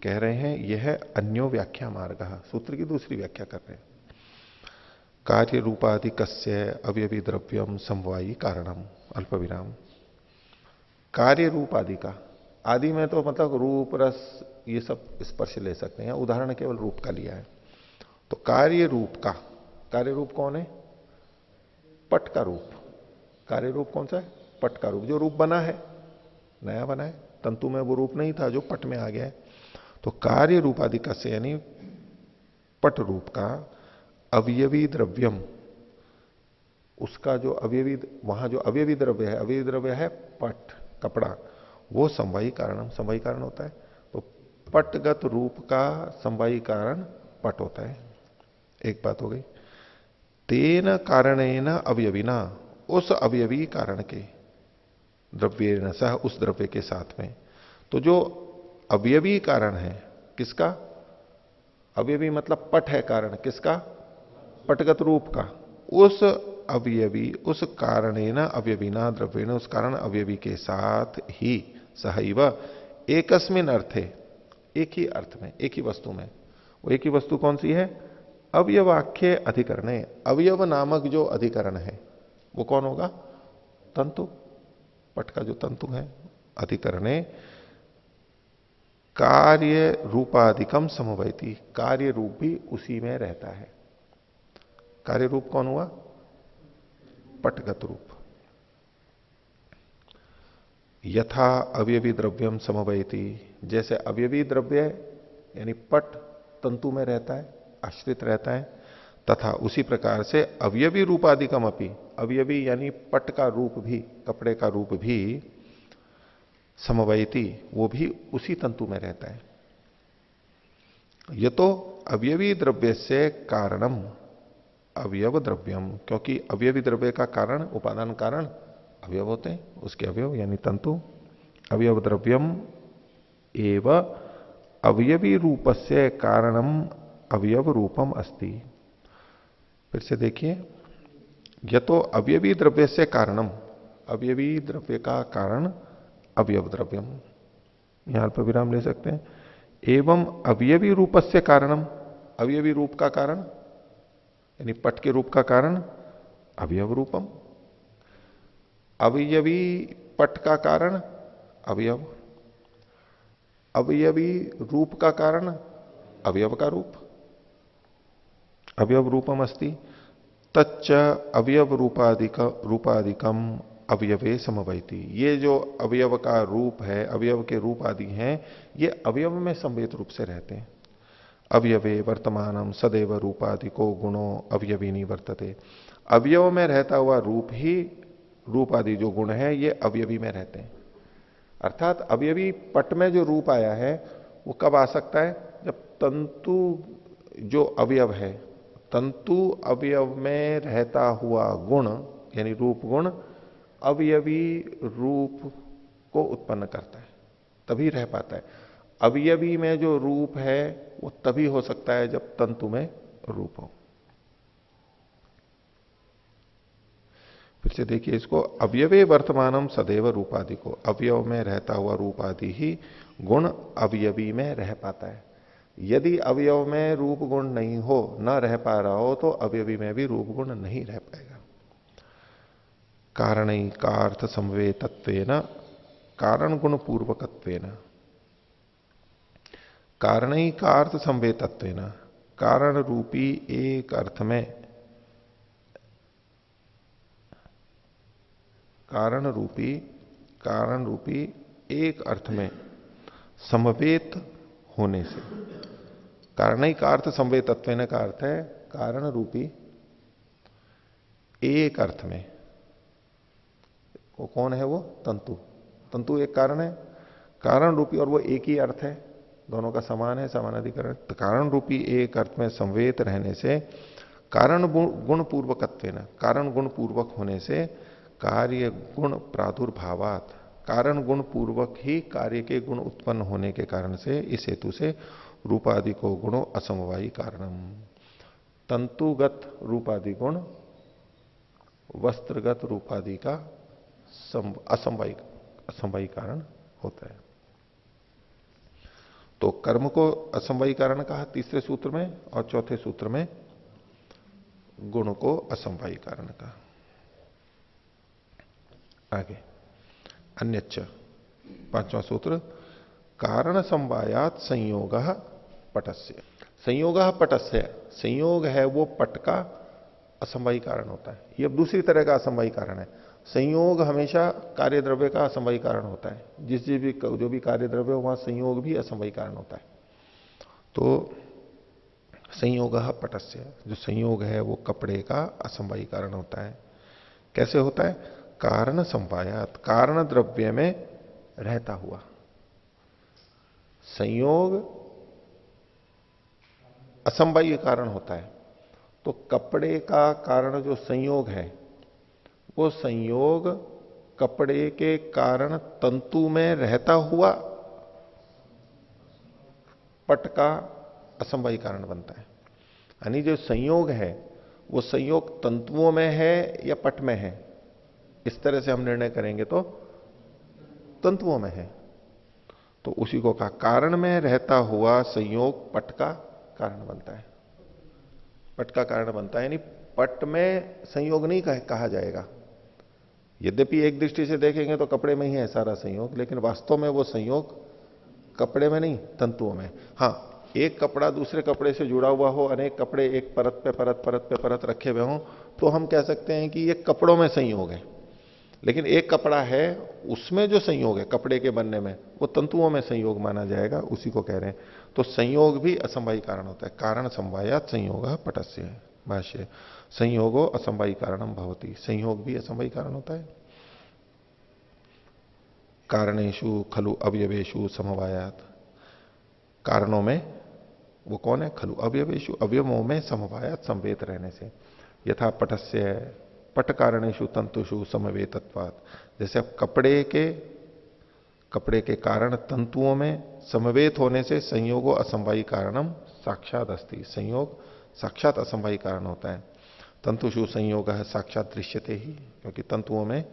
कह रहे हैं, यह अन्यो व्याख्या मार्ग, सूत्र की दूसरी व्याख्या कर रहे हैं। कार्य रूपाधिकस्य अवयवी द्रव्यम समवायी कारणम, अल्प विराम। कार्य रूप आदि का, आदि में तो मतलब रूप रस ये सब स्पर्श ले सकते हैं, उदाहरण केवल रूप का लिया है। तो कार्य रूप का, कार्य रूप कौन है? पट का रूप। कार्य रूप कौन सा है? पट का रूप, जो रूप बना है, नया बना है, तंतु में वो रूप नहीं था जो पट में आ गया है। तो कार्य रूपाधिक से यानी पट रूप का अवयवी द्रव्यम, उसका जो अवयवी, वहां जो अवयवी द्रव्य है, अवयवी द्रव्य है पट, कपड़ा, वो समवायी कारणम, समवायी कारण होता है। तो पटगत रूप का समवायी कारण पट होता है। एक बात हो गई। तेन कारणेन अवयविना, उस अवयवी कारण के, द्रव्येन सह, उस द्रव्य के साथ में। तो जो अवयवी कारण है किसका? अवयवी मतलब पट है कारण, किसका? पटगत रूप का। उस अवयवी, उस कारणेन अवयविना द्रव्येन, उस कारण अवयवी के साथ ही, सहैव एकस्मिन अर्थे, एक ही अर्थ में, एक ही वस्तु में। वो एक ही वस्तु कौन सी है? अवयवाख्य अधिकरण है। अवयव नामक जो अधिकरण है वो कौन होगा? तंतु, पट का जो तंतु है, अधिकरणे कार्य रूपाधिकम समवैती, कार्य रूप भी उसी में रहता है। कार्य रूप कौन हुआ? पटगत रूप। यथा अवयवी द्रव्यम समवैती, जैसे अवयवी द्रव्य यानी पट तंतु में रहता है, आश्रित रहता है, तथा उसी प्रकार से अवयवी रूपाधिकम अपि, अवयवी यानी पट का रूप भी, कपड़े का रूप भी, समवैती, वो भी उसी तंतु में रहता है। ये तो अवयवी द्रव्य से कारणम अवयव द्रव्यम, क्योंकि अवयवी द्रव्य का कारण, उपादान कारण अवयव होते हैं, उसके अवयव यानी तंतु। अवयव द्रव्यम एव अवयवी रूपस्य कारणम अवयव रूपम अस्ति। फिर से देखिए, यह तो अवयवी द्रव्य से कारणम, अवयवी द्रव्य का कारण अवयव द्रव्यम, यहां पर विराम ले सकते हैं। एवं अवयवी रूपस्य कारणम, अवयवी रूप का कारण यानी पट के रूप का कारण अवयव रूपम, अवयवी पट का कारण अवयव, अवयवी रूप का कारण अवयव का रूप, अवयव रूपम अस्ति। तच्च अवयव रूपाधिकम अवयवे समवैती, ये जो अवयव का रूप है, अवयव के रूप आदि हैं, ये अवयव में संवेद रूप से रहते हैं। अवयवे वर्तमानम सदैव रूपाधिको गुणों अवयवीनी वर्तते, अवयव में रहता हुआ रूप ही, रूप आदि जो गुण है ये अवयवी में रहते हैं। अर्थात अवयवी पट में जो रूप आया है वो कब आ सकता है? जब तंतु जो अवयव है, तंतु अवयव में रहता हुआ गुण यानी रूप गुण अवयवी रूप को उत्पन्न करता है, तभी रह पाता है। अवयवी में जो रूप है वो तभी हो सकता है जब तंतु में रूप हो। फिर से देखिए इसको, अवयवे वर्तमानम सदैव रूपादि को, अवयव में रहता हुआ रूप आदि ही गुण अवयवी में रह पाता है। यदि अवयव में रूप गुण नहीं हो, न रह पा रहा हो, तो अवयवी में भी रूप गुण नहीं रह पाएगा। कारणैकार्थ संवेतत्वेन, कारण गुण पूर्वकत्वेन, कारणैकार्थ संवेतत्वेन, कारण रूपी एक अर्थ में, कारण रूपी कारण रूपी एक अर्थ में समवेत होने से, कारण ही का अर्थ समवेतत्वेन का अर्थ है कारण रूपी एक अर्थ में। वो कौन है? वो तंतु। तंतु एक कारण है, कारण रूपी, और वो एक ही अर्थ है, दोनों का समान है, समानाधिकरण। तो कारण रूपी एक अर्थ में संवेत रहने से कारण गुण पूर्वकत्वेन, कारण गुण पूर्वक होने से कार्य गुण प्रादुर्भावात, कारण गुण पूर्वक ही कार्य के गुण उत्पन्न होने के कारण से, इस हेतु से रूपादि को गुणों असमवायी कारणम, तंतुगत रूपादि गुण वस्त्रगत रूपादि का असमवायी कारण होता है। तो कर्म को असमवायी कारण कहा तीसरे सूत्र में, और चौथे सूत्र में गुण को असमवायी कारण कहा। आगे अन्यच्च, पांचवा सूत्र, कारण समवायात संयोग पटस्य। संयोग पटस्य, संयोग है वो पट का असमवायी कारण होता है। ये अब दूसरी तरह का असमवायी कारण है। संयोग हमेशा कार्य द्रव्य का असमवायी कारण होता है। जो भी कार्य द्रव्य हो वहां संयोग भी असमवायी कारण होता है। तो संयोग पटस्य, जो संयोग है वो कपड़े का असमवायी कारण होता है। कैसे होता है? कारण समवायात, कारण द्रव्य में रहता हुआ। संयोग असमवायी कारण होता है। तो कपड़े का कारण जो संयोग है, वो संयोग कपड़े के कारण तंतु में रहता हुआ पट का असमवायी कारण बनता है। यानी जो संयोग है वो संयोग तंतुओं में है या पट में है, इस तरह से हम निर्णय करेंगे तो तंतुओं में है। तो उसी को कहा कारण में रहता हुआ संयोग पट का कारण बनता है। पट का कारण बनता है, यानी पट में संयोग नहीं कहा जाएगा। यद्यपि एक दृष्टि से देखेंगे तो कपड़े में ही है सारा संयोग, लेकिन वास्तव में वो संयोग कपड़े में नहीं, तंतुओं में। हाँ, एक कपड़ा दूसरे कपड़े से जुड़ा हुआ हो, अनेक कपड़े एक परत पे परत परत पे परत रखे हुए हों, तो हम कह सकते हैं कि ये कपड़ों में संयोग है। लेकिन एक कपड़ा है, उसमें जो संयोग है कपड़े के बनने में, वो तंतुओं में संयोग माना जाएगा, उसी को कह रहे हैं। तो संयोग भी असमवायी कारण होता है। कारण समवायात संयोग पटस्य, भाष्य संयोगो असमवायी कारणम भवति, संयोग भी असमवायी कारण होता है। कारणेषु खलु अवयवेषु समवायात, कारणों में वो कौन है? खलु अवयवेषु, अवयवों में समवायात, समवेत रहने से। यथा पटस्य पट कारणेषु तंतुषु समवेतत्वात्, जैसे अब कपड़े के कारण तंतुओं में समवेत होने से संयोगो असमवायी कारणम साक्षात अस्ति, संयोग साक्षात असमवायी कारण होता है। तंतुषु संयोग है साक्षात दृश्यते ही, क्योंकि तंतुओं में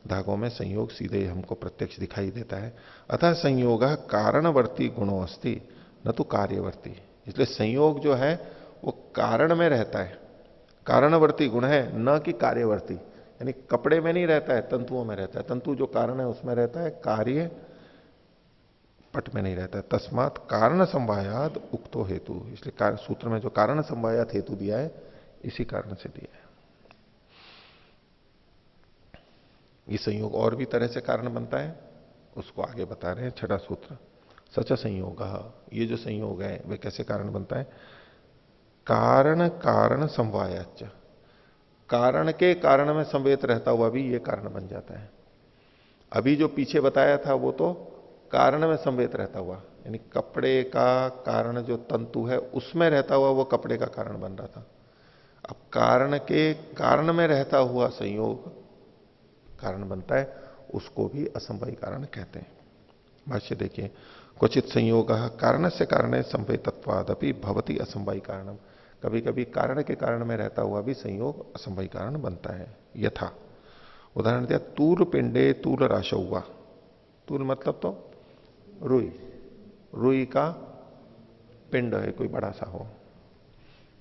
धागों में संयोग सीधे हमको प्रत्यक्ष दिखाई देता है। अतः संयोग कारणवर्ती गुणो अस्ति न तो कार्यवर्ती, इसलिए संयोग जो है वो कारण में रहता है, कारणवर्ती गुण है, न कि कार्यवर्ती। यानी कपड़े में नहीं रहता है, तंतुओं में रहता है। तंतु जो कारण है उसमें रहता है, कार्य पट में नहीं रहता है। तस्मात कारण समवायात उक्तो हेतु, इसलिए सूत्र में जो कारण समवायात हेतु दिया है इसी कारण से दिया है। ये संयोग और भी तरह से कारण बनता है, उसको आगे बता रहे हैं। छठा सूत्र, सच संयोग, ये जो संयोग है वह कैसे कारण बनता है? कारण कारण समवायाच, कारण के कारण में संवेत रहता हुआ भी ये कारण बन जाता है। अभी जो पीछे बताया था वो तो कारण में संवेत रहता हुआ, यानी कपड़े का कारण जो तंतु है उसमें रहता हुआ वो कपड़े का कारण बन रहा था। अब कारण के कारण में रहता हुआ संयोग कारण बनता है, उसको भी असमवायी कारण कहते हैं। भाष्य देखिए, क्वचित संयोग कारण से कारण संवेतत्वादपि भवति असमवायी कारणम, कभी कभी कारण के कारण में रहता हुआ भी संयोग असमवायी कारण बनता है। यथा उदाहरण दिया, तूल पिंडे तूल राशौवा, तूल मतलब तो रुई, रुई का पिंड है कोई बड़ा सा हो,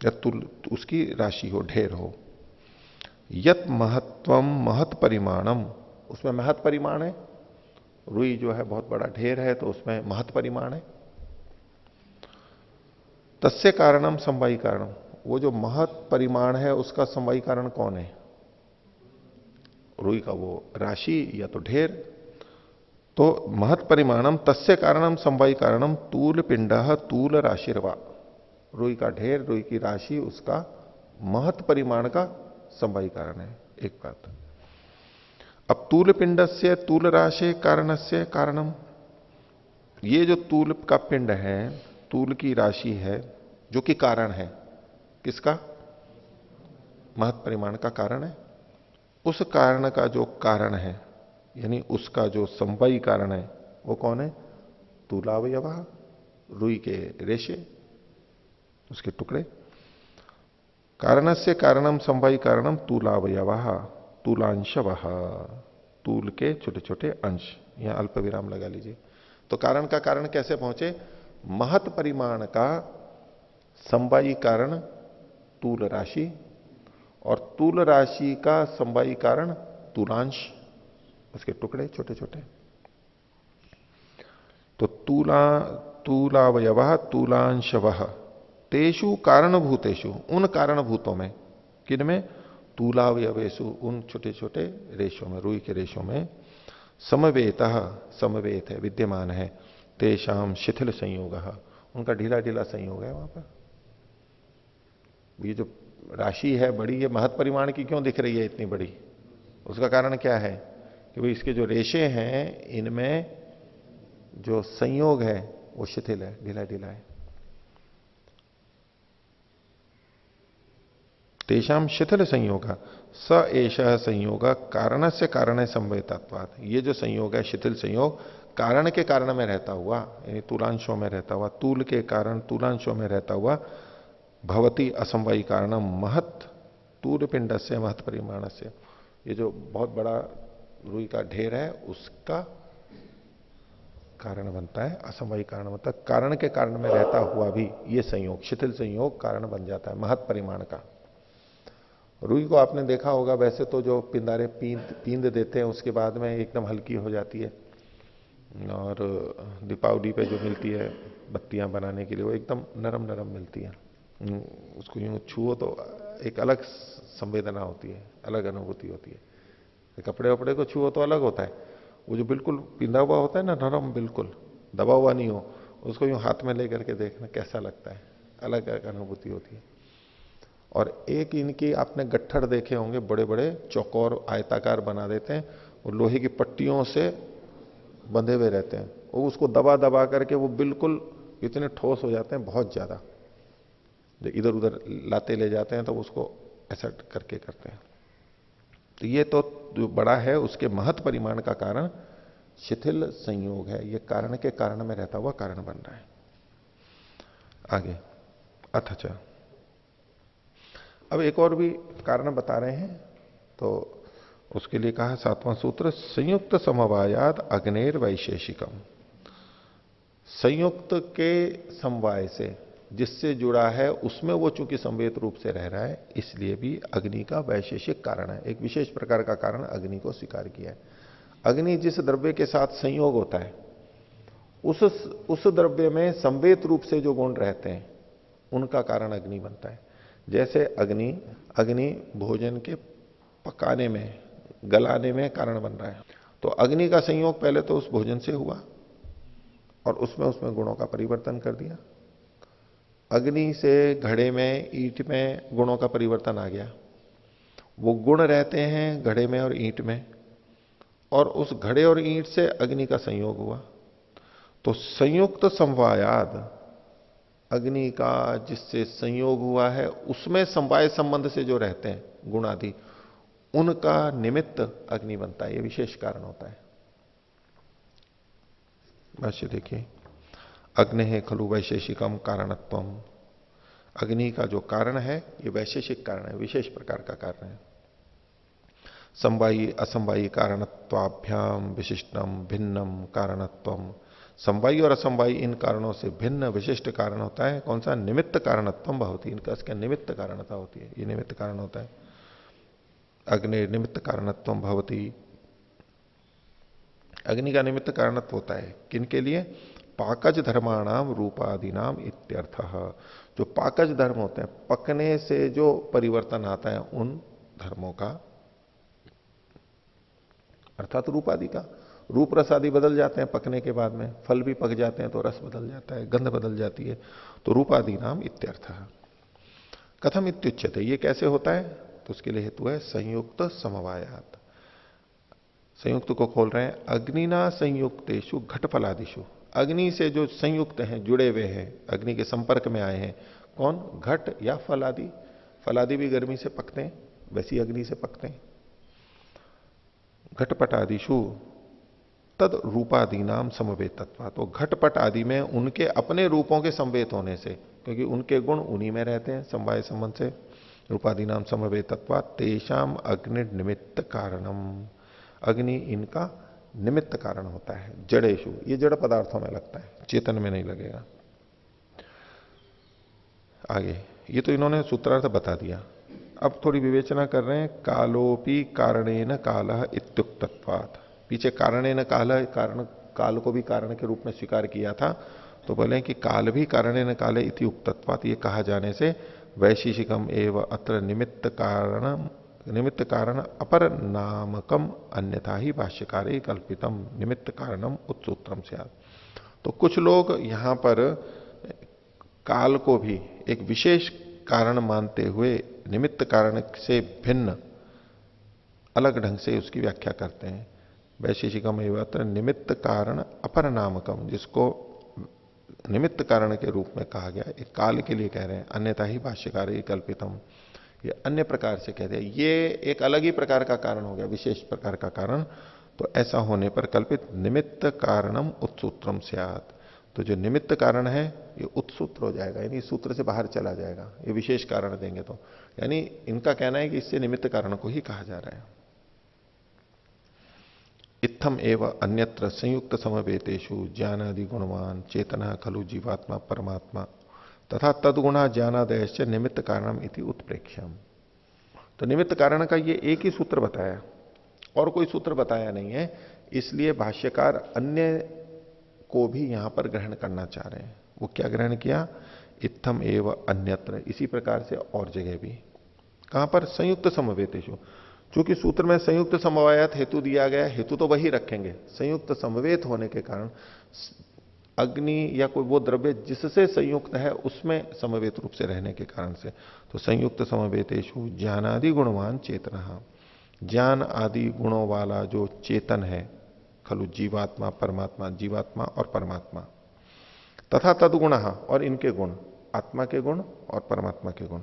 या तुल उसकी राशि हो, ढेर हो। यत महत्वम महत परिमाणम, उसमें महत परिमाण है, रुई जो है बहुत बड़ा ढेर है तो उसमें महत परिमाण है। तस्य कारणम समवायी कारणम, वो जो महत परिमाण है उसका समवायी कारण कौन है? रुई का वो राशि या तो ढेर। तो महत परिमाणम तस्य कारणम समवायी कारणम तूल पिंड तूल राशिर्वा, रुई का ढेर, रुई की राशि उसका महत परिमाण का समवायी कारण है। एक बात। अब तूल पिंड से तूल राशि कारण से कारणम, ये जो तूल का पिंड है, तूल की राशि है जो कि कारण है किसका? महत परिमाण का कारण है। उस कारण का जो कारण है, यानी उसका जो समवायी कारण है, वो कौन है? तूलावयवा, रुई के रेशे, उसके टुकड़े। कारणस्य कारणम समवायी कारणम तूलावयवा तूलांशवः, तूल के छोटे छोटे अंश। यहां अल्प विराम लगा लीजिए। तो कारण का कारण कैसे पहुंचे? महत परिमाण का समवायी कारण तूल राशि, और तूल राशि का समवायी कारण तूलांश, उसके टुकड़े छोटे छोटे। तो तूलावयवा तूलांशवः तेषु कारणभूतेषु, उन कारणभूतों में, किन में? तूलावयवेषु, उन छोटे छोटे रेशों में, रुई के रेशों में। समवेत, समवेत है, विद्यमान है। तेषाम शिथिल संयोग, उनका ढीला ढीला संयोग है वहां पर। ये जो राशि है बड़ी, ये महत परिमाण की क्यों दिख रही है इतनी बड़ी? उसका कारण क्या है? कि भाई इसके जो रेशे हैं, इनमें जो संयोग है वो शिथिल है, ढीला ढीला है। तेषाम शिथिल संयोग स एष संयोग कारण से कारण संवेदत्वात्, ये जो संयोग है शिथिल संयोग, कारण के कारण में रहता हुआ, यानी तुलांशों में रहता हुआ, तूल के कारण तुलांशों में रहता हुआ, भवती असमवायी कारण महत तूल पिंड से महत परिमाण से, ये जो बहुत बड़ा रुई का ढेर है उसका कारण बनता है, असमवायी कारण बनता है। कारण के कारण में रहता हुआ भी ये संयोग, शिथिल संयोग कारण बन जाता है महत परिमाण का। रुई को आपने देखा होगा, वैसे तो जो पिंदारे पींद देते हैं उसके बाद में एकदम हल्की हो जाती है, और दीपावली पे जो मिलती है बत्तियां बनाने के लिए, वो एकदम नरम नरम मिलती है। उसको यूं छुओ तो एक अलग संवेदना होती है, अलग अनुभूति होती है। कपड़े वपड़े को छुओ तो अलग होता है, वो जो बिल्कुल पिंदा हुआ होता है ना, नरम, बिल्कुल दबा हुआ नहीं हो, उसको यूं हाथ में लेकर के देखना कैसा लगता है, अलग अलग अनुभूति होती है। और एक इनकी आपने गट्ठर देखे होंगे, बड़े बड़े चौकोर आयताकार बना देते हैं, और लोहे की पट्टियों से बंधे हुए रहते हैं, वो उसको दबा दबा करके वो बिल्कुल इतने ठोस हो जाते हैं, बहुत ज्यादा, जो इधर उधर लाते ले जाते हैं तो उसको ऐसा करके करते हैं। तो ये तो जो बड़ा है उसके महत परिमाण का कारण शिथिल संयोग है, ये कारण के कारण में रहता हुआ कारण बन रहा है। आगे अथच, अब एक और भी कारण बता रहे हैं, तो उसके लिए कहा सातवां सूत्र, संयुक्त समवायात अग्नेर वैशेषिकम, संयुक्त के समवाय से, जिससे जुड़ा है उसमें वो चूंकि संवेद रूप से रह रहा है, इसलिए भी अग्नि का वैशेषिक कारण है, एक विशेष प्रकार का कारण अग्नि को स्वीकार किया है। अग्नि जिस द्रव्य के साथ संयोग होता है, उस द्रव्य में संवेद रूप से जो गुण रहते हैं उनका कारण अग्नि बनता है। जैसे अग्नि भोजन के पकाने में, गलाने में कारण बन रहा है, तो अग्नि का संयोग पहले तो उस भोजन से हुआ और उसमें गुणों का परिवर्तन कर दिया। अग्नि से घड़े में, ईंट में गुणों का परिवर्तन आ गया, वो गुण रहते हैं घड़े में और ईंट में, और उस घड़े और ईंट से अग्नि का संयोग हुआ। तो संयुक्त समवायाद, अग्नि का जिससे संयोग हुआ है उसमें समवाय संबंध से जो रहते हैं गुण आदि, उनका निमित्त अग्नि बनता है, ये विशेष कारण होता है। भाष्य देखिए, अग्नि है खलु वैशेषिकम कारणत्वम, अग्नि का जो कारण है ये वैशेषिक कारण है, विशेष प्रकार का कारण है। समवायी असमवायी कारणत्वाभ्याम विशिष्टम भिन्नम कारणत्वम, समवायी और असमवायी इन कारणों से भिन्न विशिष्ट कारण होता है। कौन सा? निमित्त कारणत्वम भवति, इनका इसका निमित्त कारणता होती है, ये निमित्त कारण होता है। अग्नि निमित्त कारणत्वम भवति, अग्नि का निमित्त कारणत्व होता है किनके लिए? पाकज धर्माणाम रूपादीनाम इत्यर्थः, जो पाकज धर्म होते हैं, पकने से जो परिवर्तन आता है उन धर्मों का, अर्थात रूपादि का। रूप रस आदि बदल जाते हैं पकने के बाद में, फल भी पक जाते हैं तो रस बदल जाता है, गंध बदल जाती है। तो रूपादि नाम इत्यर्थ। कथम इत्युच्यते, ये कैसे होता है? तो उसके लिए हेतु है संयुक्त समवायात। संयुक्त को खोल रहे हैं, अग्निना संयुक्तेषु घटफलादिषु। अग्नि से जो संयुक्त हैं, जुड़े हुए हैं, अग्नि के संपर्क में आए हैं, कौन? घट या फल आदि। फल आदि भी गर्मी से पकते हैं, वैसी अग्नि से पकते हैं। घटपट आदिशु तद रूपादि नाम समवेतत्वा। तो घटपट आदि में उनके अपने रूपों के समवेत होने से, क्योंकि उनके गुण उन्हीं में रहते हैं समवाय संबंध से, रूपादि नाम समवेतत्वा तेषाम अग्नि निमित्त कारणम। अग्नि इनका निमित्त कारण होता है। जड़ेशु, ये जड़ पदार्थों में लगता है, चेतन में नहीं लगेगा। आगे ये तो इन्होंने सूत्रार्थ बता दिया। अब थोड़ी विवेचना कर रहे हैं। कालोपि कारणेन कालः इत्युक्तत्वात्। पीछे कारणेन कालः, कारण काल को भी कारण के रूप में स्वीकार किया था, तो बोले कि काल भी कारणेन काले इति उक्तत्वात्, ये कहा जाने से वैशेषिकम एव अत्र निमित्त कारण अपर नामकम अन्यथा ही भाष्यकारे कल्पितम निमित्त कारणम उत्सूत्रम स्यात्। तो कुछ लोग यहां पर काल को भी एक विशेष कारण मानते हुए निमित्त कारण से भिन्न अलग ढंग से उसकी व्याख्या करते हैं। वैशेषिकम एवं निमित्त कारण अपर नामकम, जिसको निमित्त कारण के रूप में कहा गया, एक काल के लिए कह रहे हैं, अन्यथा ही भाष्यकार कल्पितम, ये अन्य प्रकार से कहते हैं, ये एक अलग ही प्रकार का कारण हो गया, विशेष प्रकार का कारण। तो ऐसा होने पर कल्पित निमित्त कारणम उत्सूत्रम स्यात्। तो जो निमित्त कारण है ये उत्सूत्र हो जाएगा, यानी सूत्र से बाहर चला जाएगा, ये विशेष कारण देंगे तो। यानी इनका कहना है कि इससे निमित्त कारण को ही कहा जा रहा है। इत्थम एव अन्यत्र संयुक्त समवेतेषु ज्ञानादि गुणवान चेतना खलु जीवात्मा परमात्मा तथा तदगुणा ज्ञानादयश्च निमित्त कारणम इति उत्प्रेक्ष्यम। तो निमित्त कारण का ये एक ही सूत्र बताया, और कोई सूत्र बताया नहीं है, इसलिए भाष्यकार अन्य को भी यहां पर ग्रहण करना चाह रहे हैं। वो क्या ग्रहण किया? इत्थम एव अन्यत्र, इसी प्रकार से और जगह भी। कहां पर? संयुक्त समवेतेषु। चूंकि सूत्र में संयुक्त समवायत हेतु दिया गया, हेतु तो वही रखेंगे, संयुक्त समवेत होने के कारण अग्नि या कोई वो द्रव्य जिससे संयुक्त है उसमें समवेत रूप से रहने के कारण से। तो संयुक्त समवेतेषु ज्ञानादि गुणवान चेतना, ज्ञान आदि गुणों वाला जो चेतन है, खलु जीवात्मा परमात्मा, जीवात्मा और परमात्मा, तथा तदगुण, और इनके गुण, आत्मा के गुण और परमात्मा के गुण।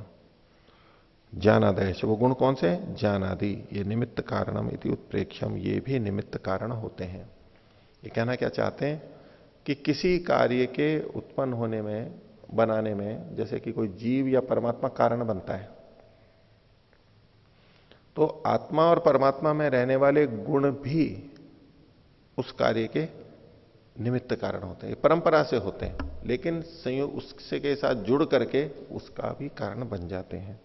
ज्ञानादय, वो गुण कौन से? ज्ञानादि, ये निमित्त कारणम इति उत्प्रेक्ष्यम, ये भी निमित्त कारण होते हैं। ये कहना क्या चाहते हैं कि किसी कार्य के उत्पन्न होने में, बनाने में, जैसे कि कोई जीव या परमात्मा कारण बनता है, तो आत्मा और परमात्मा में रहने वाले गुण भी उस कार्य के निमित्त कारण होते हैं, परंपरा से होते हैं, लेकिन संयोग उससे के साथ जुड़ करके उसका भी कारण बन जाते हैं।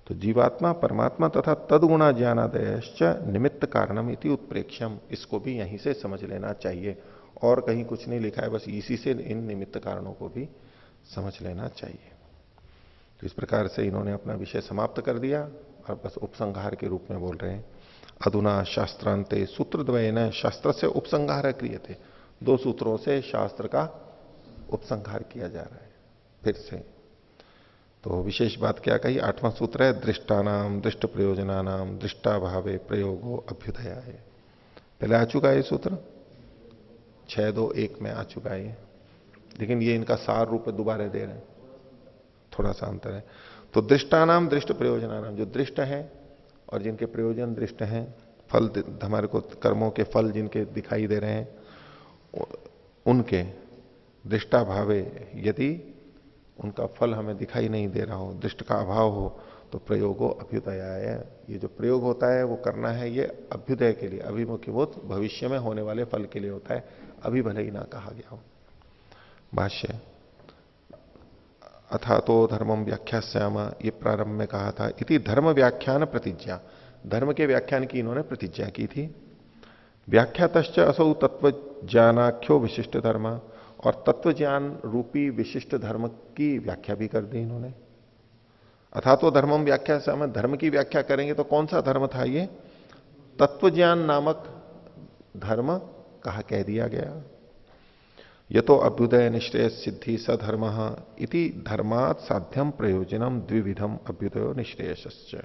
तो जीवात्मा परमात्मा तथा तदगुणा ज्ञानादयश्च निमित्त कारणम इति उत्प्रेक्ष्यम, इसको भी यहीं से समझ लेना चाहिए, और कहीं कुछ नहीं लिखा है, बस इसी से इन निमित्त कारणों को भी समझ लेना चाहिए। तो इस प्रकार से इन्होंने अपना विषय समाप्त कर दिया और बस उपसंहार के रूप में बोल रहे हैं। अधुना शास्त्रांते सूत्रद्वयेन शास्त्र से उपसंहार क्रिय थे, दो सूत्रों से शास्त्र का उपसंहार किया जा रहा है फिर से। तो विशेष बात क्या कही? 8वां सूत्र है दृष्टानाम दृष्ट प्रयोजनानाम दृष्टाभावे प्रयोगो अभ्युदया है। पहले आ चुका है ये सूत्र, 6.2.1 में आ चुका है, लेकिन ये इनका सार रूप दोबारा दे रहे हैं, थोड़ा सा अंतर है। तो दृष्टानाम दृष्ट प्रयोजनानाम, जो दृष्ट है और जिनके प्रयोजन दृष्ट हैं, फल हमारे को कर्मों के फल जिनके दिखाई दे रहे हैं, उनके दृष्टा भावे, यदि उनका फल हमें दिखाई नहीं दे रहा हो, दृष्ट का अभाव हो, तो प्रयोगो अभ्युदयाय, ये जो प्रयोग होता है वो करना है ये अभ्युदय के लिए, अभिमुखीभूत भविष्य में होने वाले फल के लिए होता है, अभी भले ही ना कहा गया हो। भाष्य अथा तो धर्मम व्याख्यास्याम, ये प्रारंभ में कहा था, इति धर्म व्याख्यान प्रतिज्ञा, धर्म के व्याख्यान की इन्होंने प्रतिज्ञा की थी। व्याख्यातश्च असौ तत्व ज्ञानाख्यो विशिष्ट धर्म, और तत्व ज्ञान रूपी विशिष्ट धर्म की व्याख्या भी कर दी इन्होंने। अथा तो धर्मम व्याख्या से हम धर्म की व्याख्या करेंगे तो कौन सा धर्म था ये? तत्व ज्ञान नामक धर्म कह दिया गया। ये तो अभ्युदय निश्चय सिद्धि सधर्म इति धर्मात् साध्यम प्रयोजनम द्विविधम अभ्युदय निश्रेयश्च।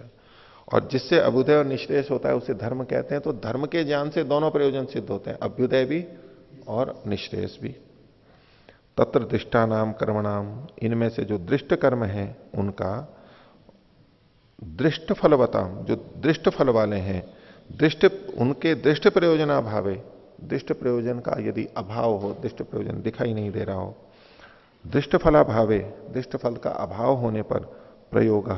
और जिससे अभ्युदय और निश्रेयस होता है उसे धर्म कहते हैं। तो धर्म के ज्ञान से दोनों प्रयोजन सिद्ध होते हैं, अभ्युदय भी और निश्रेयस भी। तत्र दृष्टानाम कर्मणाम, इनमें से जो दृष्ट कर्म है उनका दृष्ट फलवताम, जो दृष्ट फल वाले हैं, दृष्ट उनके दृष्ट प्रयोजनाभावे, दृष्ट प्रयोजन का यदि अभाव हो, दृष्ट प्रयोजन दिखाई नहीं दे रहा हो, दृष्ट फलाभावे, दृष्ट फल का अभाव होने पर प्रयोग,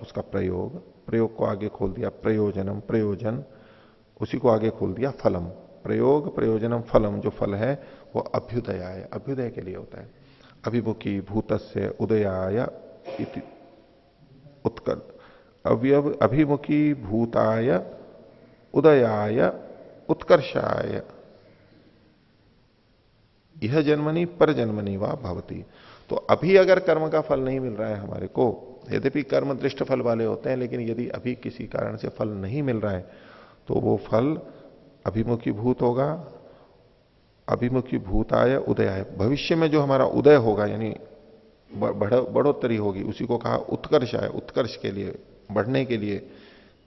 उसका प्रयोग, प्रयोग को आगे खोल दिया प्रयोजनम, प्रयोजन, उसी को आगे खोल दिया फलम, प्रयोग प्रयोजनम फलम, जो फल है वो अभ्युदय है, अभ्युदय के लिए होता है। अभिमुखी भूतस्य उदयाय उत्कल, अवयव अभिमुखी भूताय उदयाय उत्कर्षाय यह जन्मनी पर जन्मनी वा भवती। तो अभी अगर कर्म का फल नहीं मिल रहा है हमारे को, यद्यपि कर्म दृष्ट फल वाले होते हैं, लेकिन यदि अभी किसी कारण से फल नहीं मिल रहा है तो वो फल अभिमुखी भूत होगा, अभिमुखी भूताय उदयाय, भविष्य में जो हमारा उदय होगा यानी बढ़ोत्तरी होगी, उसी को कहा उत्कर्ष है, उत्कर्ष के लिए, बढ़ने के लिए,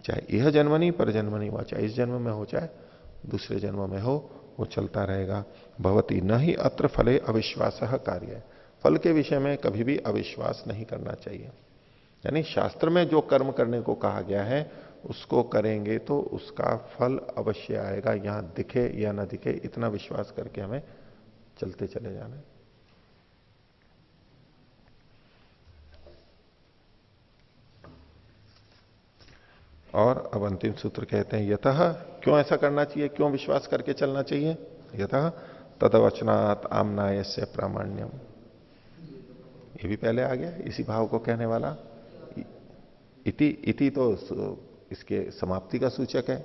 चाहे यह जन्मनी पर जन्मनी हुआ, चाहे इस जन्म में हो चाहे दूसरे जन्म में हो, वो चलता रहेगा। भवती न ही अत्र फले अविश्वास कार्य, फल के विषय में कभी भी अविश्वास नहीं करना चाहिए। यानी शास्त्र में जो कर्म करने को कहा गया है उसको करेंगे तो उसका फल अवश्य आएगा, यहां दिखे या ना दिखे, इतना विश्वास करके हमें चलते चले जाना है। और अब अंतिम सूत्र कहते हैं यतः, क्यों ऐसा करना चाहिए, क्यों विश्वास करके चलना चाहिए, यतः तदवचनात् आम्नायस्य प्रामाण्यम, ये भी पहले आ गया इसी भाव को कहने वाला। इति, इति तो इसके समाप्ति का सूचक है,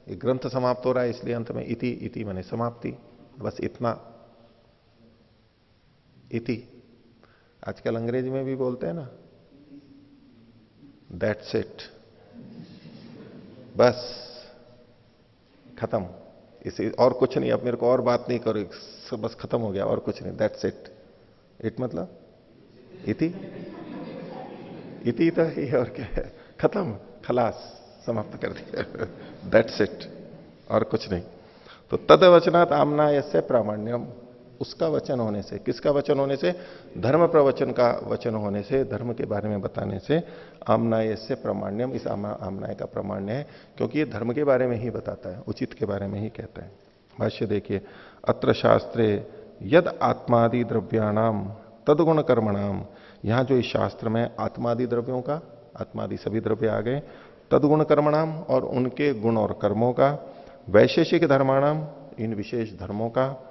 ये ग्रंथ समाप्त हो रहा है इसलिए अंत में इति, इति माने समाप्ति, बस इतना। इति आजकल अंग्रेजी में भी बोलते हैं ना, दैट्स इट, बस खत्म, इसे और कुछ नहीं, अब मेरे को और बात नहीं करो, बस खत्म हो गया और कुछ नहीं, दैट्स इट। इट मतलब इति, इति तो ही और क्या है, खत्म, खलास, समाप्त कर दिया, दैट्स इट, और कुछ नहीं। तो तदवचनात् आम्नायस्य प्रामाण्यम, उसका वचन होने से, किसका वचन होने से, धर्म प्रवचन का वचन होने से, धर्म के बारे में बताने से, आम्नायस्य प्रामाण्यम, इस आम्नाय का प्रामाण्य है, क्योंकि ये धर्म के बारे में ही बताता है, उचित के बारे में ही कहता है। भाष्य देखिए, अत्र शास्त्रे यद आत्मादि द्रव्याणाम तदगुण कर्मणाम, यहां जो इस शास्त्र में आत्मादि द्रव्यों का, आत्मादि सभी द्रव्य आ गए, तदगुण कर्मणाम और उनके गुण और कर्मों का, वैशेषिक धर्माणाम इन विशेष धर्मों का,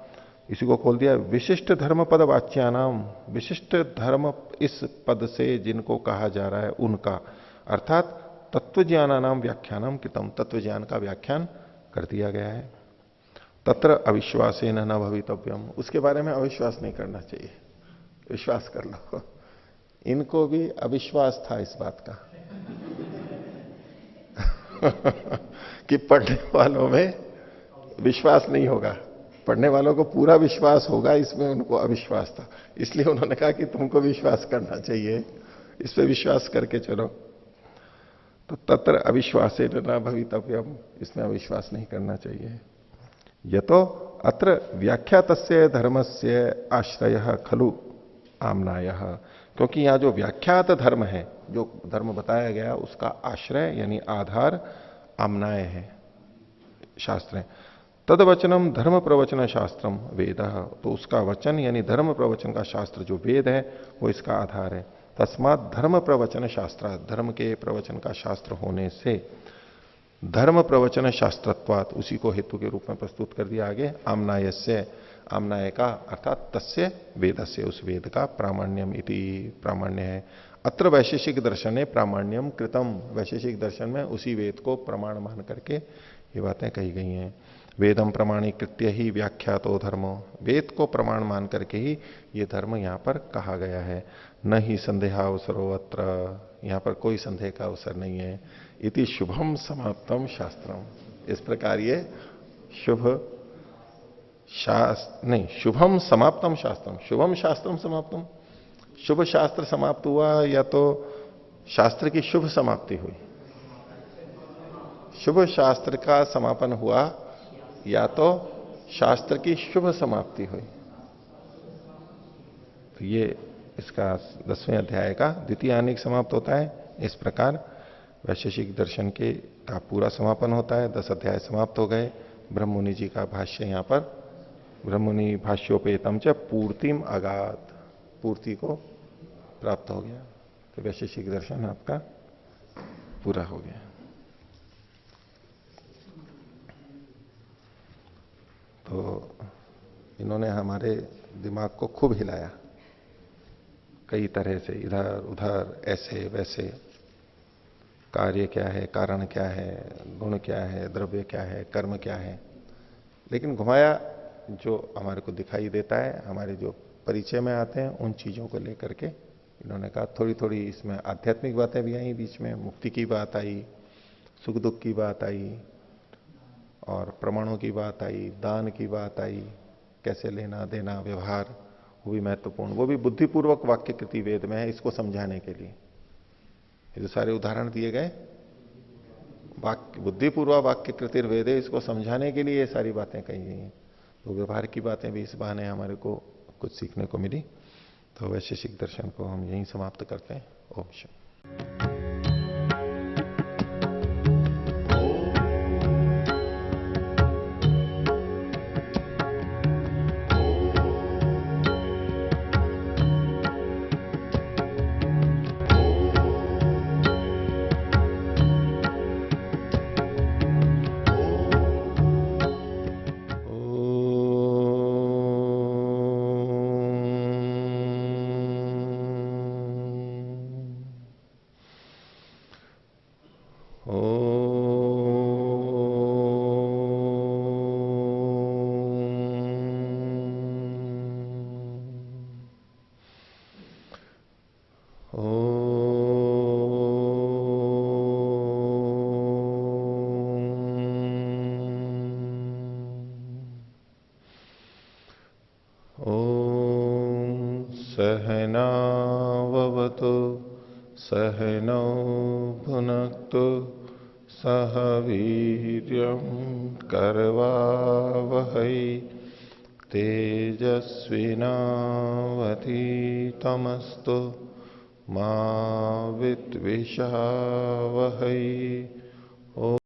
इसी को खोल दिया विशिष्ट धर्म पद वाच्यानाम, विशिष्ट धर्म इस पद से जिनको कहा जा रहा है उनका, अर्थात तत्व ज्ञानानाम व्याख्यानम कृतम, तत्व ज्ञान का व्याख्यान कर दिया गया है। तत्र अविश्वासेन न भवितव्यम, उसके बारे में अविश्वास नहीं करना चाहिए, विश्वास कर लो। इनको भी अविश्वास था इस बात का कि पढ़ने वालों में विश्वास नहीं होगा, पढ़ने वालों को पूरा विश्वास होगा, इसमें उनको अविश्वास था, इसलिए उन्होंने कहा कि तुमको विश्वास करना चाहिए, इस पे विश्वास करके चलो। तो तत्र अविश्वासे न भवितव्यम, इसमें अविश्वास नहीं करना चाहिए। यह तो अत्र व्याख्यातस्य धर्मस्य आश्रय खलु आम्नाय, क्योंकि यहां जो व्याख्यात धर्म है, जो धर्म बताया गया उसका आश्रय यानी आधार आम्नाय है, शास्त्र है। तदवचनम धर्म प्रवचन शास्त्रम वेद, तो उसका वचन यानी धर्म प्रवचन का शास्त्र जो वेद है वो इसका आधार है। तस्मात् धर्म प्रवचन शास्त्र, धर्म के प्रवचन का शास्त्र होने से धर्म प्रवचन शास्त्रत्वात्, उसी को हेतु के रूप में प्रस्तुत कर दिया आगे, आम्नायस्य, आम्नाय का अर्थात तस्य वेदस्य, उस वेद का प्रामाण्यम इति, प्रामाण्य है। अत्र वैशेषिक दर्शन है प्रामाण्यम कृतम, वैशेषिक दर्शन में उसी वेद को प्रमाण मान करके ये बातें कही गई हैं। वेदम प्रमाणीकृत्य ही व्याख्यातो धर्मो, वेद को प्रमाण मान करके ही ये धर्म यहां पर कहा गया है। न ही संदेहावसरो अत्र, यहां पर कोई संदेह का अवसर नहीं है। इति शुभम समाप्तम शास्त्रम, इस प्रकार ये शुभ शास्त्र नहीं, शुभम समाप्तम शास्त्रम, शुभम शास्त्रम समाप्तम। शुभ शास्त्र समाप्त हुआ या तो शास्त्र की शुभ समाप्ति हुई? शुभ शास्त्र का समापन हुआ या तो शास्त्र की शुभ समाप्ति हुई। तो ये इसका 10वें अध्याय का द्वितीय आनिक समाप्त होता है। इस प्रकार वैशेषिक दर्शन के का पूरा समापन होता है। 10 अध्याय समाप्त हो गए। ब्रह्ममुनि जी का भाष्य यहां पर, ब्रह्ममुनि भाष्योपेतम च पूर्तिम अगात, पूर्ति को प्राप्त हो गया। तो वैशेषिक दर्शन आपका पूरा हो गया। तो इन्होंने हमारे दिमाग को खूब हिलाया कई तरह से, इधर उधर, ऐसे वैसे। कार्य क्या है, कारण क्या है, गुण क्या है, द्रव्य क्या है, कर्म क्या है, लेकिन घुमाया जो हमारे को दिखाई देता है, हमारे जो परिचय में आते हैं, उन चीजों को लेकर के इन्होंने कहा। थोड़ी थोड़ी इसमें आध्यात्मिक बातें भी आई बीच में, मुक्ति की बात आई, सुख दुख की बात आई, और प्रमाणों की बात आई, दान की बात आई, कैसे लेना देना व्यवहार, वो भी महत्वपूर्ण, वो भी बुद्धिपूर्वक वाक्य कृति वेद में है इसको समझाने के लिए। ये जो सारे उदाहरण दिए गए वाक्य बुद्धिपूर्वक वाक्य कृतिर वेद है, इसको समझाने के लिए ये सारी बातें कही गई हैं। तो व्यवहार की बातें भी इस बहाने हमारे को कुछ सीखने को मिली। तो वैशेषिक दर्शन को हम यहीं समाप्त करते हैं। ओम शांति। सहनावतु सहनौ भुनक्तु सह वीर्यं करवावहै तेजस्विनावधीतमस्तु मा विद्विषावहै।